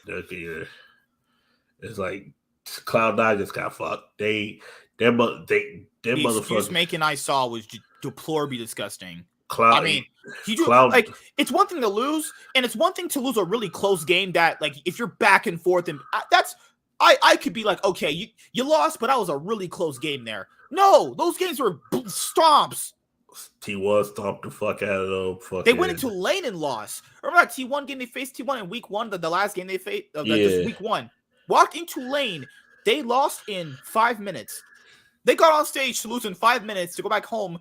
it's like Cloud9 just got fucked. Their excuse making I saw was deplorably disgusting. Cloud. I mean, like it's one thing to lose, and it's one thing to lose a really close game that, like, if you're back and forth, and I could be like, okay, you lost, but that was a really close game there. No, those games were stomps. T1 stomped the fuck out of them. They went into lane and lost. Remember that T1 game they faced T1 in week 1, the last game they faced, just week 1. Walked into lane, they lost in 5 minutes. They got on stage to lose in 5 minutes to go back home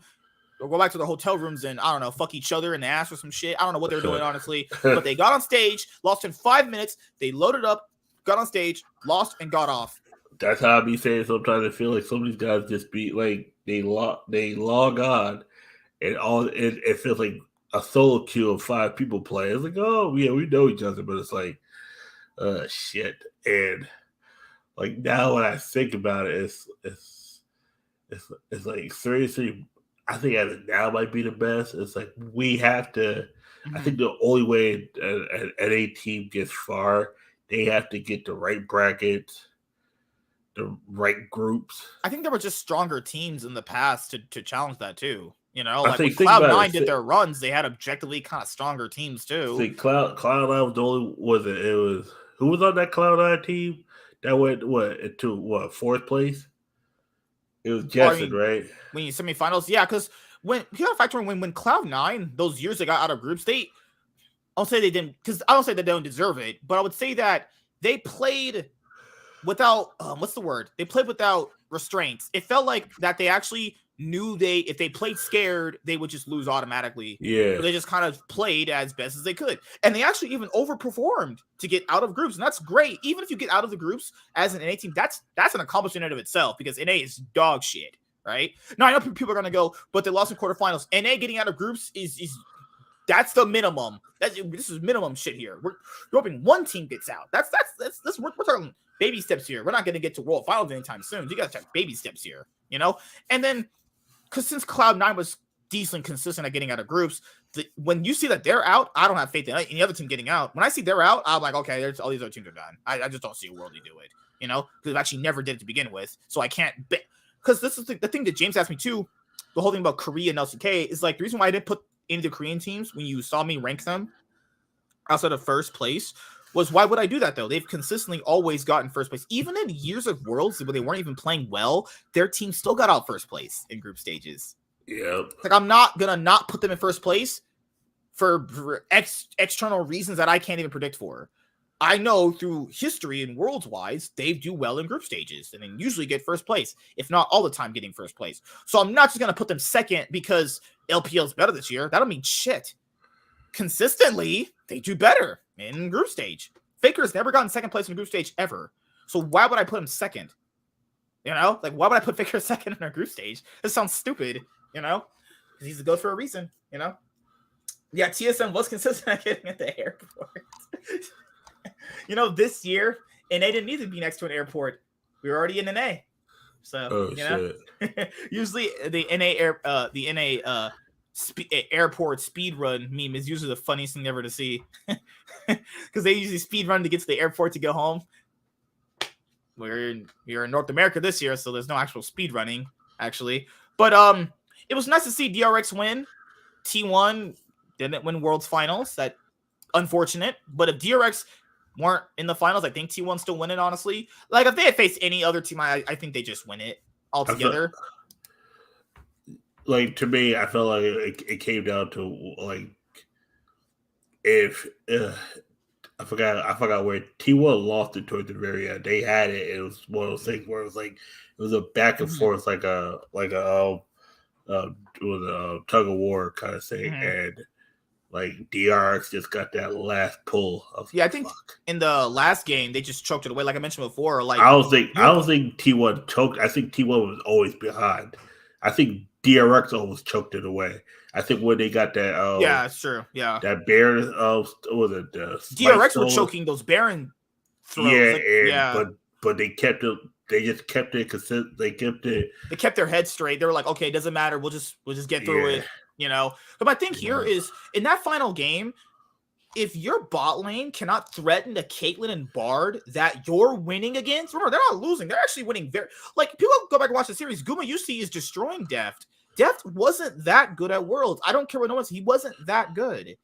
or go back to their hotel rooms and, I don't know, fuck each other in the ass or some shit. I don't know what they're doing, honestly. But they got on stage, lost in 5 minutes. They loaded up, got on stage, lost, and got off. That's how I be saying sometimes. I feel like some of these guys just be like, they log on, and it feels like a solo queue of 5 people play. It's like, oh, yeah, we know each other. But it's like, shit. And, like, now when I think about it, it's like, seriously, I think as of now might be the best. It's like we have to. I think the only way an NA team gets far, they have to get the right brackets, the right groups. I think there were just stronger teams in the past to challenge that too. Like when Cloud9 did their runs, they had objectively kind of stronger teams too. See, Cloud9 was the only. It was who was on that Cloud9 team that went into 4th place. It was Jetson, right? When you semifinals, yeah, because when you got to factor in when Cloud9 those years they got out of groups, I'll say they didn't, because I don't say they don't deserve it, but I would say that they played without what's the word? They played without restraints. It felt like that they actually knew if they played scared, they would just lose automatically. Yeah. So they just kind of played as best as they could. And they actually even overperformed to get out of groups. And that's great. Even if you get out of the groups as an NA team, that's an accomplishment in of itself because NA is dog shit, right? Now, I know people are going to go, but they lost in quarterfinals. NA getting out of groups is that's the minimum. This is minimum shit here. We're hoping one team gets out. We're talking baby steps here. We're not going to get to World Finals anytime soon. You got to take baby steps here, And then, because since Cloud9 was decently consistent at getting out of groups, when you see that they're out, I don't have faith in any other team getting out. When I see they're out, I'm like, okay, all these other teams are done. I just don't see a world to do it, because they actually never did it to begin with. So I can't bet. because this is the thing that James asked me too. The whole thing about Korea and LCK is like the reason why I didn't put any of the Korean teams when you saw me rank them outside of first place was why would I do that though? They've consistently always gotten first place. Even in years of Worlds where they weren't even playing well, their team still got out first place in group stages. Yep. Like I'm not gonna not put them in first place for external reasons that I can't even predict for. I know through history and worlds wise, they do well in group stages and then usually get first place, if not all the time getting first place. So I'm not just going to put them second because LPL is better this year. That don't mean shit. Consistently, they do better in group stage. Faker's never gotten second place in group stage ever. So why would I put him second? You know, like why would I put Faker second in a group stage? This sounds stupid, you know, because he's the GOAT for a reason, you know. Yeah, TSM was consistent at getting at the airport. You know, this year, NA didn't need to be next to an airport. We were already in NA. So, usually the NA airport speed run meme is usually the funniest thing ever to see. Because they usually speed run to get to the airport to go home. We're in North America this year, so there's no actual speed running, actually. But it was nice to see DRX win. T1 didn't win Worlds Finals. That unfortunate. But if DRX weren't in the finals, I think T1 still win it, honestly. Like, if they had faced any other team, I think they just win it altogether. Like, to me, I felt like it came down to, like, if I forgot where T1 lost it towards the very end. They had it. It was one of those things where it was like it was a back and forth, like a tug of war kind of thing, and like DRX just got that last pull. I think in the last game they just choked it away. Like I mentioned before, like I don't think T1 choked. I think T1 was always behind. I think DRX almost choked it away. I think when they got that, it's true. Yeah, that Baron, was it DRX were choking those Baron throws. But they kept it. They just kept it consistent. They kept their head straight. They were like, okay, it doesn't matter. We'll just get through it. You know. But my thing here is in that final game, if your bot lane cannot threaten the Caitlyn and Bard that you're winning against, remember they're not losing. They're actually winning. Like people go back and watch the series. Gumayusi is destroying Deft. Deft wasn't that good at Worlds. I don't care what no one says. He wasn't that good.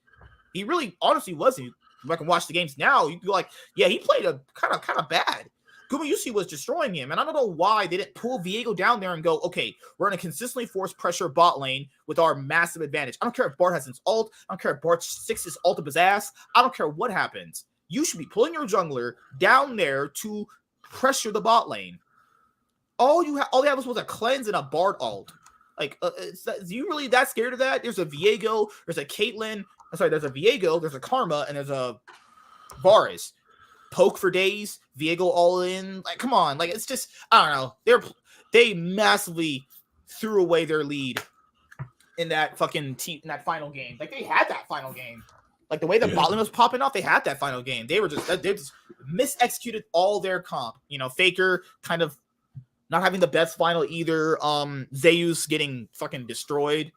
He really, honestly, wasn't. If I can watch the games now, you'd be like, yeah, he played a kind of bad. Gumayusi was destroying him, and I don't know why they didn't pull Viego down there and go, okay, we're going to consistently force pressure bot lane with our massive advantage. I don't care if Bart has his ult. I don't care if Bart sticks his ult up his ass. I don't care what happens. You should be pulling your jungler down there to pressure the bot lane. All they have was a cleanse and a Bard ult. Like, is you really that scared of that? There's a Viego, there's a Caitlyn. There's a Viego, there's a Karma, and there's a Varus. Poke for days, Viego all in. Like, come on. Like, it's just, I don't know. They massively threw away their lead in that fucking in that final game. Like, they had that final game. Like, the way the bot lane was popping off, they had that final game. They just mis-executed all their comp. You know, Faker kind of not having the best final either. Zeus getting fucking destroyed.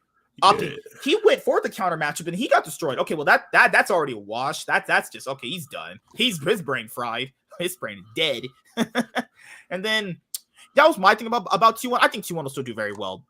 He went for the counter matchup and he got destroyed. Okay, well that's already a wash. That's just okay. He's done. His brain fried. His brain is dead. And then that was my thing about T1. I think T1 will still do very well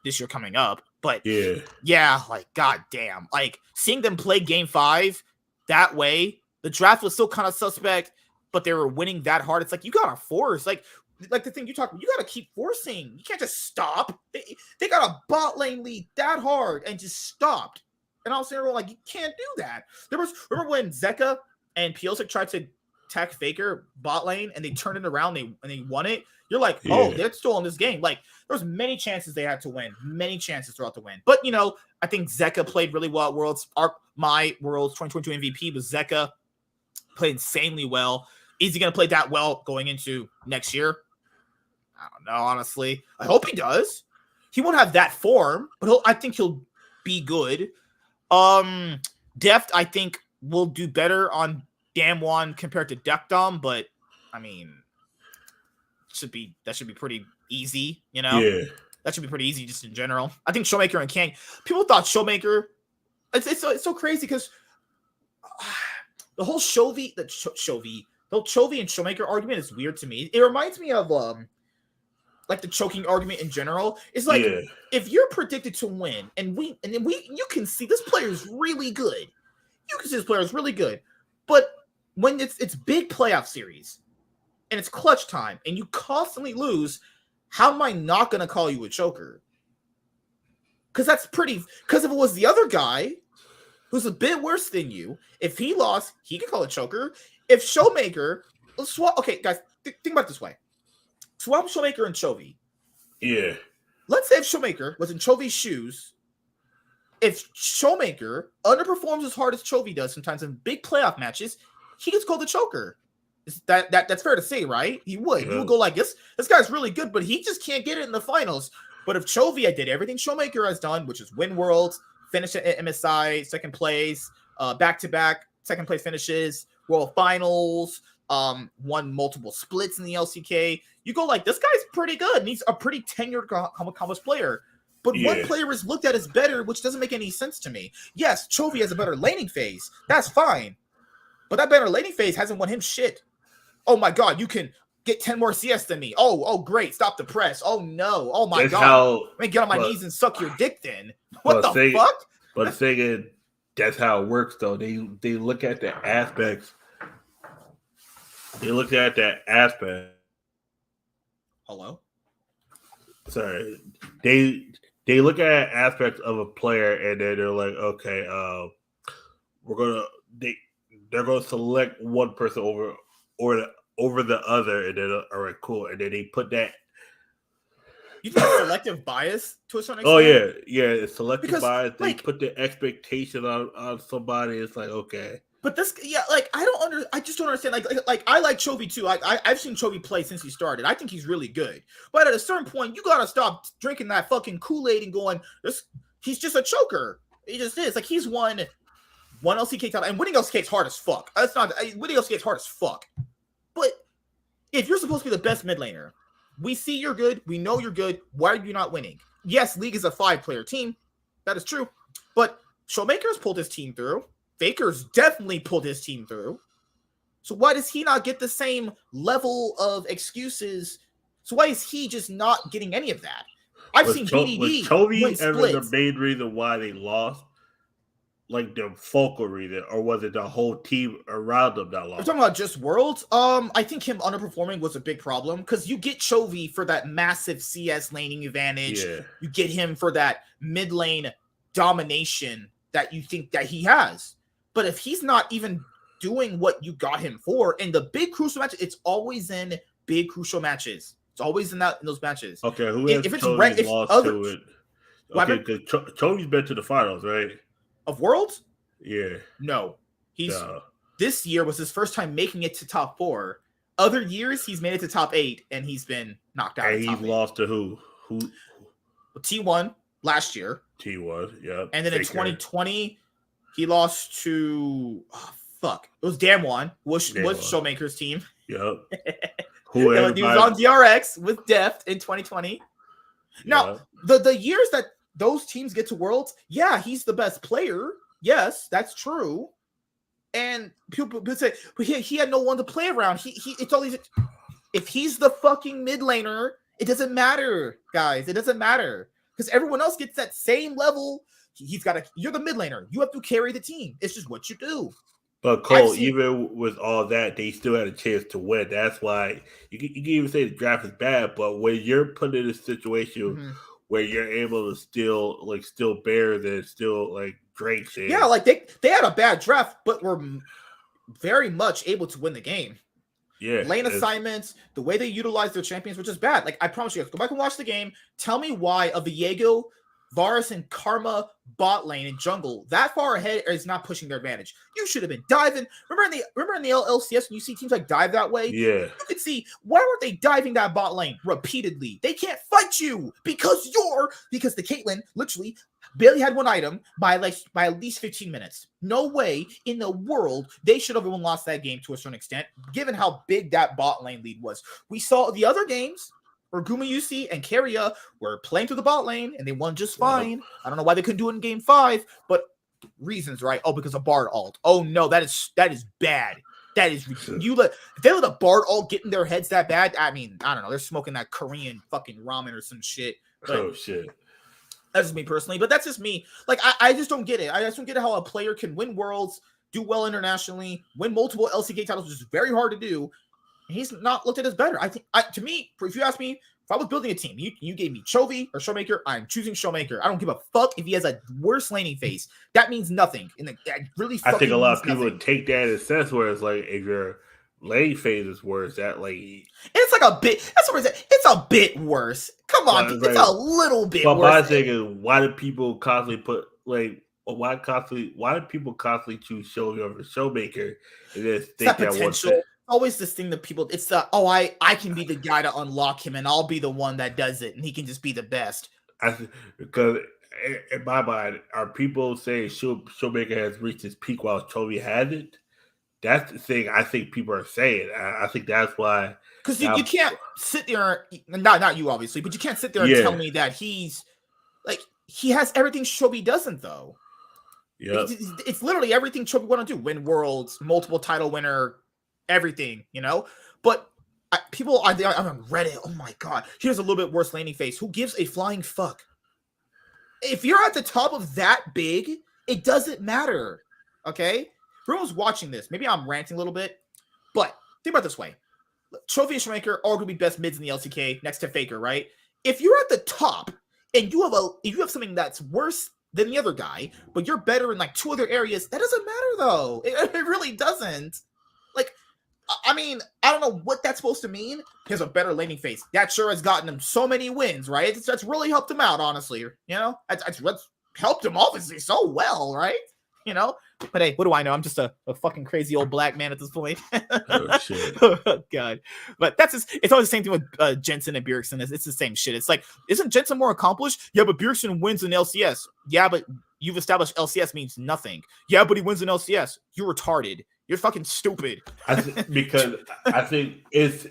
this year coming up. But like goddamn, like seeing them play Game 5 that way, the draft was still kind of suspect, but they were winning that hard. It's like you gotta force like the thing you talk about, you got to keep forcing. You can't just stop. They got a bot lane lead that hard and just stopped. And I was saying, like, you can't do that. Remember when Zeka and Piosik tried to attack Faker bot lane and they turned it around and they won it? You're like, they're still in this game. Like, there was many chances they had to win. Many chances throughout the win. But, you know, I think Zeka played really well at Worlds. My Worlds 2022 MVP was Zeka. Played insanely well. Is he going to play that well going into next year? I don't know, honestly. I hope he does. He won't have that form, but I think he'll be good. Deft, I think, will do better on Damwon compared to Dekdom, but I mean, that should be pretty easy, you know? Yeah. That should be pretty easy just in general. I think Showmaker and Kang, people thought Showmaker, it's so crazy because the whole the whole Chovy and Showmaker argument is weird to me. It reminds me of like the choking argument in general. It's like if you're predicted to win, and you can see this player is really good. You can see this player is really good, but when it's big playoff series and it's clutch time and you constantly lose, how am I not going to call you a choker? Because if it was the other guy who's a bit worse than you, if he lost, he could call it choker. If Showmaker, okay, guys, think about it this way. Swap Showmaker and Chovy. Yeah. Let's say if Showmaker was in Chovy's shoes, if Showmaker underperforms as hard as Chovy does sometimes in big playoff matches, he gets called a choker. That's fair to say, right? He would. Yeah. He would go like this guy's really good, but he just can't get it in the finals. But if Chovy did everything Showmaker has done, which is win Worlds, finish at MSI, second place, back-to-back second place finishes, World Finals, won multiple splits in the LCK, you go like, this guy's pretty good, and he's a pretty tenured accomplished player. But one player is looked at as better, which doesn't make any sense to me. Yes, Chovy has a better laning phase. That's fine. But that better laning phase hasn't won him shit. Oh my God, you can get 10 more CS than me. Oh, great. Stop the press. Oh no. Oh my God. Let me get on my knees and suck your dick then. What the fuck? But saying that's how it works though. They look at the aspects. They look at that aspect. Hello? Sorry. They look at aspects of a player and then they're like, okay, they're gonna select one person over the other, and then all right, cool, and then they put that. You think selective bias to a certain extent? Oh yeah, it's selective bias. They put the expectation on somebody. It's like, okay. But this, I just don't understand. Like I like Chovy too. I've seen Chovy play since he started. I think he's really good. But at a certain point, you gotta stop drinking that fucking Kool-Aid and going, he's just a choker. He just is. Like, he's won one LCK title, and winning LCK is hard as fuck. Winning LCK is hard as fuck. But if you're supposed to be the best mid laner, we see you're good. We know you're good. Why are you not winning? Yes, League is a 5-player team. That is true. But Showmaker's pulled his team through. Faker's definitely pulled his team through. So why does he not get the same level of excuses? So why is he just not getting any of that? I've seen BDD was Chovy ever the main reason why they lost? Like the focal reason, or was it the whole team around them that lost? We're talking about just Worlds. I think him underperforming was a big problem because you get Chovy for that massive CS laning advantage. Yeah. You get him for that mid lane domination that you think that he has. But if he's not even doing what you got him for in the big crucial matches, it's always in big crucial matches. It's always in those matches. Okay, who has Chovy lost to it? Okay, because Chovy's been to the finals, right? Of Worlds? Yeah. No. This year was his first time making it to top 4. Other years, he's made it to top 8, and he's been knocked out. And he's lost to who? T1 last year. T1, yeah. And then in 2020, he lost to it was Damwon, was Showmaker's team. Yep. He was on DRX with Deft in 2020. Now, the years that those teams get to Worlds, yeah, he's the best player. Yes, that's true. And people say, but he had no one to play around. It's all these. If he's the fucking mid laner, it doesn't matter, guys. It doesn't matter because everyone else gets that same level. You're the mid laner. You have to carry the team. It's just what you do. But Cole, even with all that, they still had a chance to win. That's why you can even say the draft is bad, but when you're put in a situation where you're able to still bear that, still like Drake said. Yeah, like they had a bad draft, but were very much able to win the game. Yeah. Lane assignments, the way they utilize their champions, which is bad. Like, I promise you, go back and watch the game. Tell me why a Viego, Varus, and Karma bot lane and jungle that far ahead is not pushing their advantage. You should have been diving. Remember in the LCS when you see teams like dive that way? Yeah. You could see, why weren't they diving that bot lane repeatedly? They can't fight you because the Caitlyn literally barely had one item by at least 15 minutes. No way in the world they should have even lost that game to a certain extent, given how big that bot lane lead was. We saw the other games where Gumayusi and Keria were playing through the bot lane and they won just fine. I don't know why they couldn't do it in game 5, but reasons, right? Oh, because of Bard ult. Oh no, that is bad. That is if they let a Bard all get in their heads that bad. I mean, I don't know. They're smoking that Korean fucking ramen or some shit. But Oh shit. that's just me personally. But that's just me. Like I just don't get it. I just don't get how a player can win worlds, do well internationally, win multiple LCK titles, which is very hard to do. And he's not looked at as better. I think to me, if you ask me, if I was building a team, you gave me Chovy or Showmaker, I'm choosing Showmaker. I don't give a fuck if he has a worse laning phase. That means nothing. And that really I think a lot of means people nothing. would take that in a sense where it's like if your lane phase is worse, that like It's like a bit. That's what we're saying. It's a bit worse. Come on, it's like, a little bit but worse. my thing is, why do people constantly put like why do people constantly choose Showy over Showmaker and then think that potential. one? Always this thing that people. It's the I can be the guy to unlock him, and I'll be the one that does it, and he can just be the best. Because in my mind, are people saying Showmaker has reached his peak while Chovy hasn't? That's the thing I think people are saying. I think that's why. Because you can't sit there, not you obviously, but you can't sit there and tell me that he's like he has everything Chovy doesn't though. Yeah, it's literally everything Chovy want to do: win worlds, multiple title winner, everything, you know. But people, I'm on Reddit. Oh my god, here's a little bit worse laning face. Who gives a flying fuck? If you're at the top of that big, it doesn't matter. Okay. Everyone's watching this. Maybe I'm ranting a little bit, but think about it this way. Chovy and Showmaker are going to be best mids in the LCK next to Faker, right? If you're at the top and you have something that's worse than the other guy, but you're better in like two other areas, that doesn't matter though. It really doesn't. Like, I mean, I don't know what that's supposed to mean. He has a better laning phase. That sure has gotten him so many wins, right? That's really helped him out, honestly. You know, that's helped him obviously so well, right? You know, but hey, what do I know? I'm just a fucking crazy old black man at this point. Oh shit. Oh, God. But it's always the same thing with Jensen and Bjergsen. It's the same shit. It's like, isn't Jensen more accomplished? Yeah, but Bjergsen wins in LCS. Yeah, but you've established LCS means nothing. Yeah, but he wins in LCS. You're retarded. You're fucking stupid. Because I think it's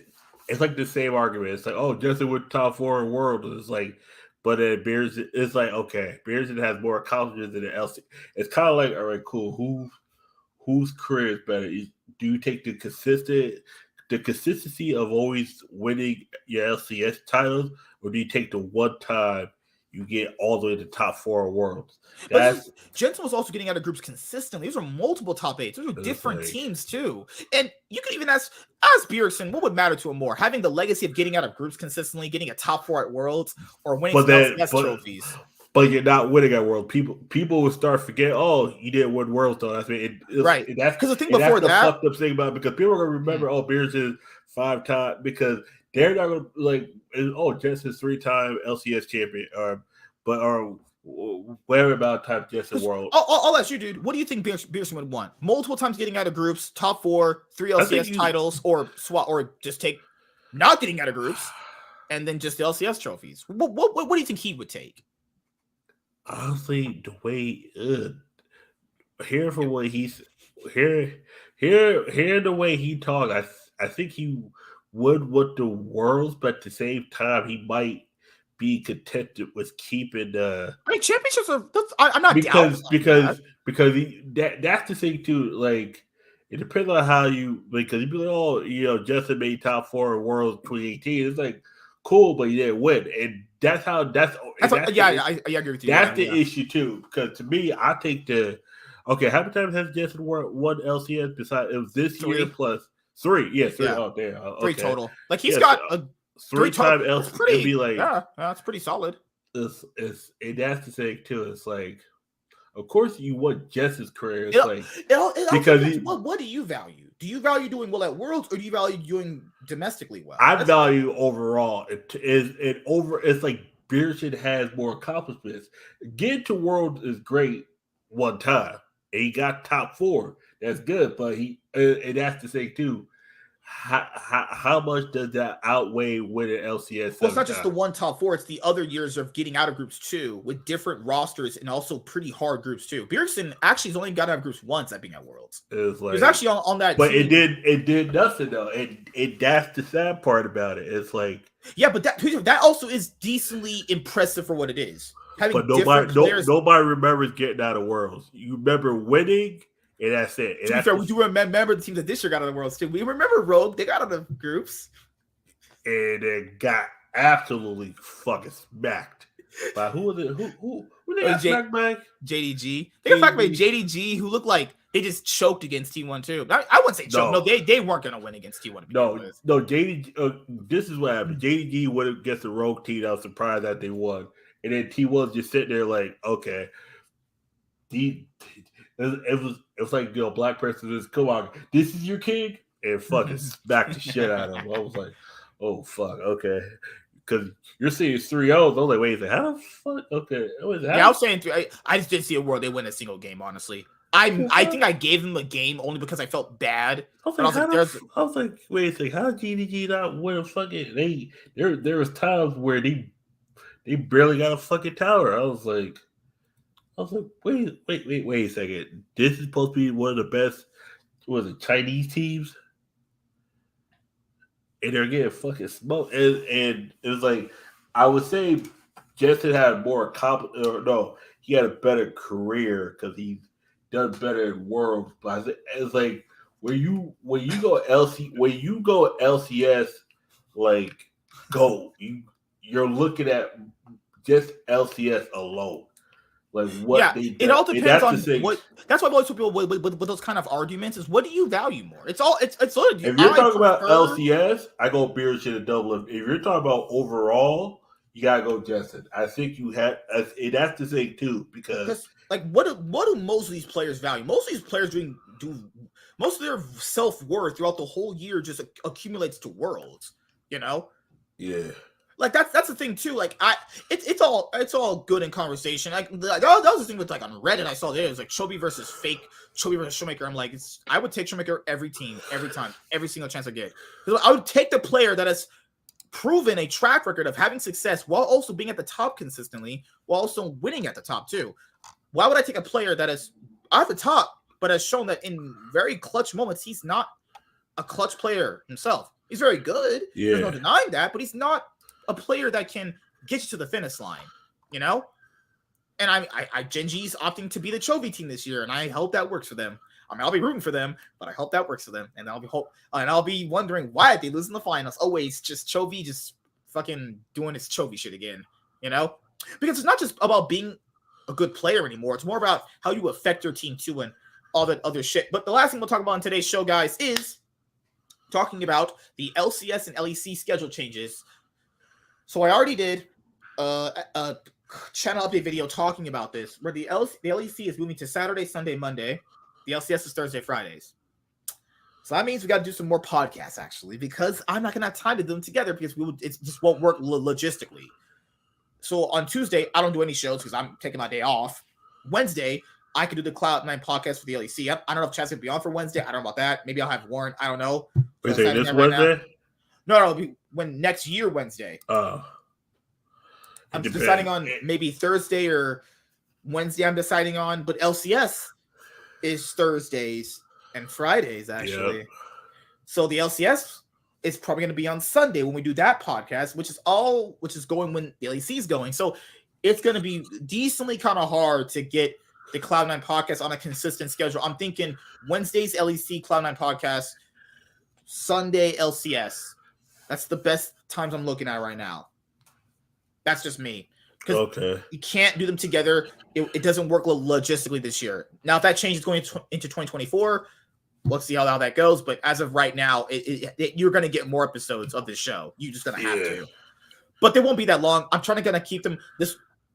like the same argument. It's like, oh, Jensen went top 4 in world. It's like, but then Bjergsen, it's like, okay, Bjergsen has more accomplishments than the LCS. It's kind of like, all right, cool. Whose career is better? Do you take the consistency of always winning your LCS titles, or do you take the one time you get all the way to the top 4 worlds? Jensen was also getting out of groups consistently. These were multiple top 8s. Those were different teams too. And you could even ask Bjergsen, what would matter to him more? Having the legacy of getting out of groups consistently, getting a top 4 at Worlds, or winning LCS trophies? But you're not winning at World. People will start forgetting. Oh, you didn't win Worlds though. That's right. That's because the thing before that, fucked up thing about it, because people are gonna remember. Oh, Bjergsen 5-time, because they're not gonna like. Oh, Jensen's 3-time LCS champion, or whatever amount of time Jensen World. I'll ask you, dude. What do you think Bjergsen would want? Multiple times getting out of groups, top 4, 3 LCS titles, or just take not getting out of groups, and then just the LCS trophies. What do you think he would take? Honestly, the way hearing from what he's hearing the way he talks, I think he would want the worlds, but at the same time, he might be contented with keeping the. I mean, championships are. I'm not because that's the thing too. Like, it depends on how you, because you'd be like, oh, you know, Justin made top 4 in Worlds 2018. It's like cool, but he didn't win, and I agree with you. That's the issue too, because to me, I think how many times has Justin won LCS? Besides, it was this 3 year plus 3. Yeah, 3. Yeah. Oh, damn. Okay. 3 total. Like he's got a 3-time LCS. It'd be like, that's pretty solid. And that's the thing too. It's like, of course, you want Jess's career. It's because what do you value? Do you value doing well at Worlds, or do you value doing domestically well? I value overall. It's like Bjergsen has more accomplishments. Getting to Worlds is great one time, and he got top 4. That's good, but and that's the thing too. How much does that outweigh winning LCS? Well, it's not just the one top 4; it's the other years of getting out of groups too, with different rosters and also pretty hard groups too. Bjergsen actually has only got out of groups once at being at Worlds. It was actually on that. But team. it did nothing though. And that's the sad part about it. It's like, yeah, but that also is decently impressive for what it is. But nobody remembers getting out of Worlds. You remember winning And that's it. And To be that's fair, we do remember the teams that this year got out of the Worlds too. We remember Rogue; they got out of the groups, and it got absolutely fucking smacked by who was it? Who they got smacked by? JDG. They got smacked by JDG, who looked like they just choked against T1 too. I wouldn't say choke. No, they weren't gonna win against T1. No, JDG. This is what happened. JDG went against the Rogue team. I was surprised that they won, and then T1 just sitting there like, okay, it was like, black person just come on, this is your king, and fucking smacked the shit out of him. I was like, oh fuck, okay. Because you're seeing 3-0. I was like, wait, how the fuck? Okay. I was saying 3. I just didn't see a world they win a single game, honestly. I think I gave them a game only because I felt bad. I was like, wait a second, how did GDG not win a fucking there was times where they barely got a fucking tower. I was like, wait a second. This is supposed to be one of the best Chinese teams? And they're getting fucking smoked. And it's like, I would say Jensen had he had a better career because he's done better in Worlds. But it's like when you go LCS, like you're looking at just LCS alone. Like what they it all depends on what. That's why I always tell people with those kind of arguments is what do you value more? It's sort of. If you're talking about LCS, I go beer shit and double. If you're talking about overall, you gotta go Jensen. I think you have. That's the thing too, because like what do most of these players value? Most of these players do most of their self-worth throughout the whole year just accumulates to Worlds. You know. Yeah. Like that's the thing too. Like it's all good in conversation. Like that was the thing with like on Reddit I saw there. It was like Chovy versus Showmaker. I'm like, I would take Showmaker every time, every single chance I get. I would take the player that has proven a track record of having success while also being at the top consistently, while also winning at the top too. Why would I take a player that is at the top but has shown that in very clutch moments he's not a clutch player himself? He's very good. Yeah. There's no denying that, but he's not a player that can get you to the finish line, you know? And Genji's opting to be the Chovy team this year, and I hope that works for them. I mean, I'll be rooting for them, but I hope that works for them. And I'll be wondering why they lose in the finals. Always just Chovy just fucking doing his Chovy shit again, you know? Because it's not just about being a good player anymore. It's more about how you affect your team too and all that other shit. But the last thing we'll talk about in today's show, guys, is talking about the LCS and LEC schedule changes. So I already did a channel update video talking about this, where the LEC is moving to Saturday, Sunday, Monday. The LCS is Thursday, Fridays. So that means we got to do some more podcasts, actually, because I'm not going to have time to do them together because it just won't work logistically. So on Tuesday, I don't do any shows because I'm taking my day off. Wednesday, I could do the Cloud9 podcast for the LEC. I don't know if Chad's going to be on for Wednesday. I don't know about that. Maybe I'll have Warren. I don't know. Wait, this Wednesday? No, it'll be next year Wednesday. I'm deciding on maybe Thursday or Wednesday. I'm deciding on, but LCS is Thursdays and Fridays actually. Yep. So the LCS is probably going to be on Sunday when we do that podcast, which is going when the LEC is going. So it's going to be decently kind of hard to get the Cloud9 podcast on a consistent schedule. I'm thinking Wednesdays LEC Cloud9 podcast, Sunday LCS. That's the best times I'm looking at right now. That's just me. Because you can't do them together. It doesn't work logistically this year. Now, if that changes going into 2024, let's see how that goes. But as of right now, you're going to get more episodes of this show. You're just going to have to. But they won't be that long. I'm trying to keep them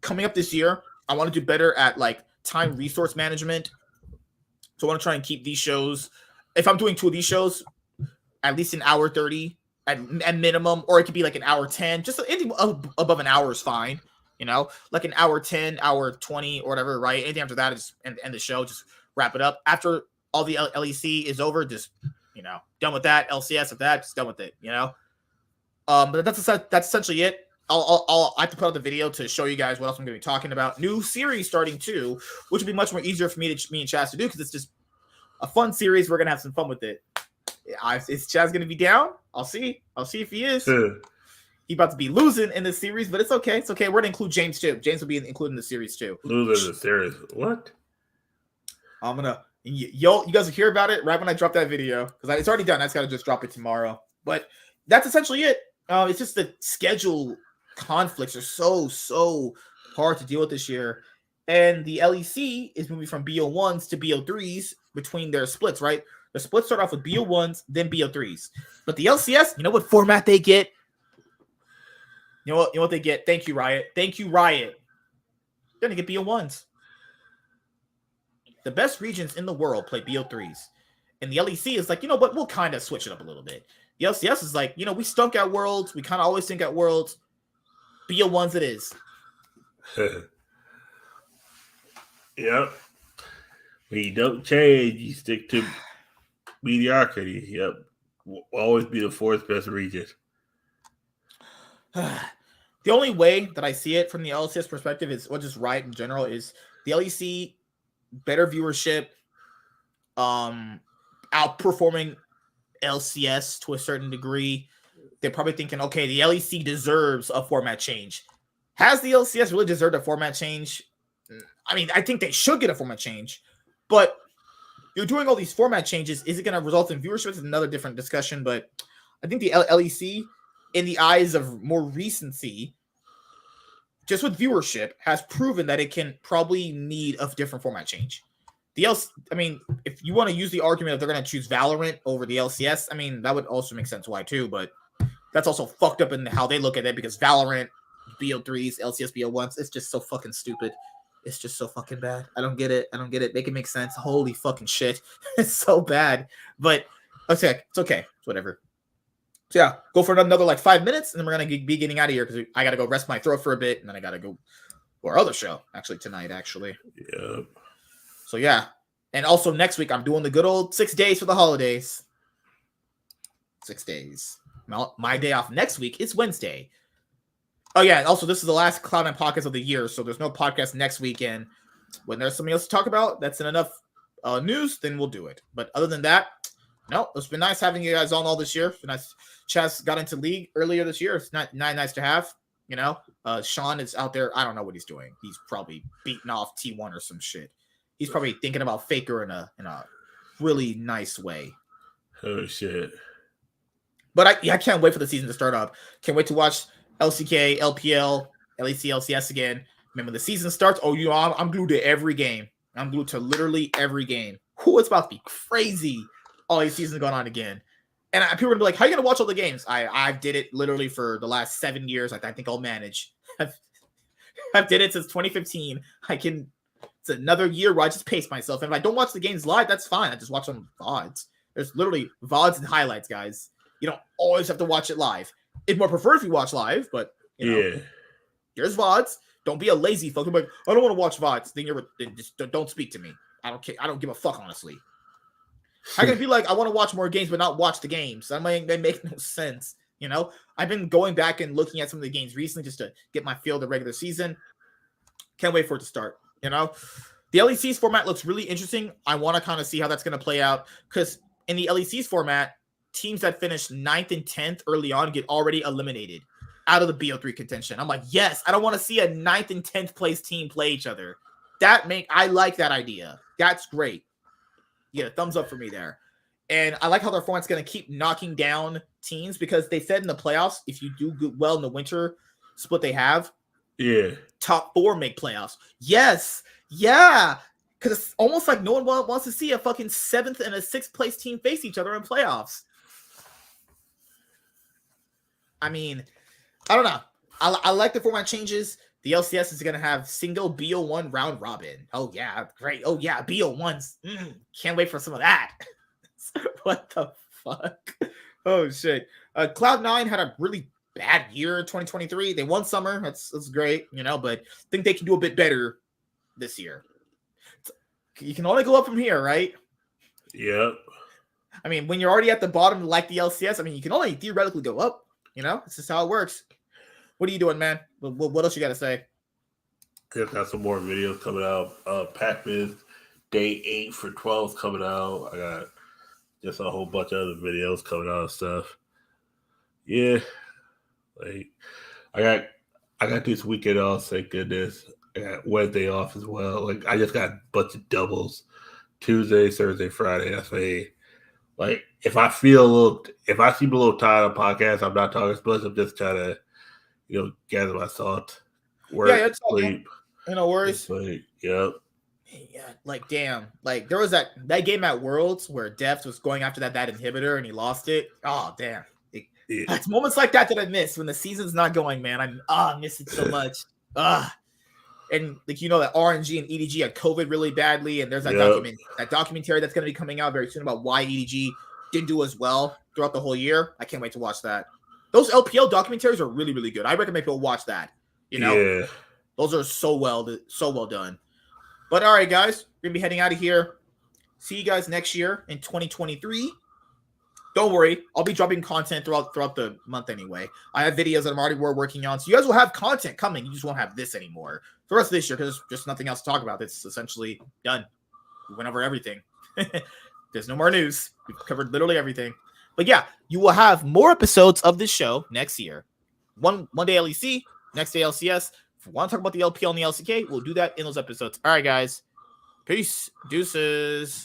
coming up this year. I want to do better at like time resource management. So I want to try and keep these shows. If I'm doing 2 of these shows, at least an hour 30 at minimum, or it could be like an hour 10. Just anything above an hour is fine. You know, like an hour 10, hour 20, or whatever, right? Anything after that is end the show. Just wrap it up. After all the LEC is over, just, done with that. LCS of that, just done with it, But that's essentially it. I have to put out the video to show you guys what else I'm going to be talking about. New series starting too, which will be much more easier for me and Chaz to do because it's just a fun series. We're going to have some fun with it. Is Chaz going to be down? I'll see if he is. He's about to be losing in this series, but it's okay. It's okay. We're going to include James too. James will be included in the series too. Losing in the series. What? You guys will hear about it right when I drop that video because it's already done. I just got to just drop it tomorrow. But that's essentially it. It's just the schedule conflicts are so hard to deal with this year. And the LEC is moving from BO1s to BO3s between their splits, right? The splits start off with BO1s, then BO3s. But the LCS, you know what format they get? You know what they get? Thank you, Riot. Thank you, Riot. They're going to get BO1s. The best regions in the world play BO3s. And the LEC is like, you know what? We'll kind of switch it up a little bit. The LCS is like, you know, we stunk at Worlds. We kind of always think at Worlds. BO1s it is. Yep. When you don't change, you stick to mediocrity. Yep. Will always be the fourth best region. The only way that I see it from the LCS perspective is, or just Riot in general, is the LEC better viewership, outperforming LCS to a certain degree. They're probably thinking, okay, the LEC deserves a format change. Has the LCS really deserved a format change? I mean, I think they should get a format change, but you're doing all these format changes. Is it going to result in viewership? It's another different discussion, but I think the LEC, in the eyes of more recency, just with viewership, has proven that it can probably need a different format change. I mean, if you want to use the argument that they're going to choose Valorant over the LCS, I mean, that would also make sense why too, but that's also fucked up in how they look at it because Valorant, BO3s, LCS, BO1s, it's just so fucking stupid. It's just so fucking bad. I don't get it. Make it make sense. Holy fucking shit. It's so bad. But it's okay. It's whatever. So yeah, go for another like 5 minutes, and then we're going to be getting out of here because I got to go rest my throat for a bit, and then I got to go for our other show, tonight. Yep. So yeah. And also next week, I'm doing the good old 6 days for the holidays. 6 days. My day off next week is Wednesday. Oh, yeah. Also, this is the last Cloud9 podcast of the year, so there's no podcast next weekend. When there's something else to talk about that's enough news, then we'll do it. But other than that, no, it's been nice having you guys on all this year. It's been nice. Chaz got into League earlier this year. It's not nice to have, you know. Sean is out there. I don't know what he's doing. He's probably beating off T1 or some shit. He's probably thinking about Faker in a really nice way. Oh, shit. But I can't wait for the season to start up. Can't wait to watch LCK, LPL, LEC, LCS again. Man, when the season starts, I'm glued to every game. I'm glued to literally every game. It's about to be crazy. All these seasons going on again. And people are going to be like, how are you going to watch all the games? I did it literally for the last 7 years. I think I'll manage. I've did it since 2015. It's another year where I just pace myself. And if I don't watch the games live, that's fine. I just watch them VODs. There's literally VODs and highlights, guys. You don't always have to watch it live. It's more preferred if you watch live, but here's VODs. Don't be a lazy fuck. I'm like, I don't want to watch VODs. Then just don't speak to me. I don't care. I don't give a fuck, honestly. How can it be like I want to watch more games but not watch the games? They make no sense. You know, I've been going back and looking at some of the games recently just to get my feel of the regular season. Can't wait for it to start. You know, the LEC's format looks really interesting. I want to kind of see how that's going to play out because in the LEC's format, teams that finish 9th and 10th early on get already eliminated out of the BO3 contention. I'm like, yes, I don't want to see a 9th and 10th place team play each other. I like that idea. That's great. You get a thumbs up for me there. And I like how their format's going to keep knocking down teams because they said in the playoffs, if you do good well in the winter split they have, top 4 make playoffs. Yes. Yeah. Because it's almost like no one wants to see a fucking 7th and a 6th place team face each other in playoffs. I mean, I don't know. I like the format changes. The LCS is going to have single BO1 round robin. Oh, yeah. Great. Oh, yeah. BO1s. Can't wait for some of that. What the fuck? Oh, shit. Cloud9 had a really bad year in 2023. They won summer. That's great, you know, but I think they can do a bit better this year. You can only go up from here, right? Yep. I mean, when you're already at the bottom like the LCS, I mean, you can only theoretically go up. You know, it's just how it works. What are you doing, man? What else you got to say? I've got some more videos coming out. Pac-Man Day 8 for 12 coming out. I got just a whole bunch of other videos coming out and stuff. Yeah. Like, I got this weekend off, thank goodness. I got Wednesday off as well. Like, I just got a bunch of doubles Tuesday, Thursday, Friday. I say, like, if I seem a little tired of podcasts, I'm not talking much. I'm just trying to, gather my thoughts, work, it's all good. sleep. No worries. Sleep. Yep. Yeah, like damn, like there was that game at Worlds where Deft was going after that inhibitor and he lost it. Oh damn, it's moments like that I miss when the season's not going, man. I miss it so much. And like that RNG and EDG had COVID really badly, and there's that documentary that's going to be coming out very soon about why EDG didn't do as well throughout the whole year. I can't wait to watch that. Those LPL documentaries are really, really good. I recommend people watch that. Those are so well done. But all right, guys, we're gonna be heading out of here. See you guys next year in 2023. Don't worry, I'll be dropping content throughout the month anyway. I have videos that I'm already working on, so you guys will have content coming. You just won't have this anymore for the rest of this year because there's just nothing else to talk about. It's essentially done. We went over everything. There's no more news. We've covered literally everything. But yeah, you will have more episodes of this show next year. One day LEC, next day LCS. If we want to talk about the LPL and the LCK, we'll do that in those episodes. All right, guys. Peace. Deuces.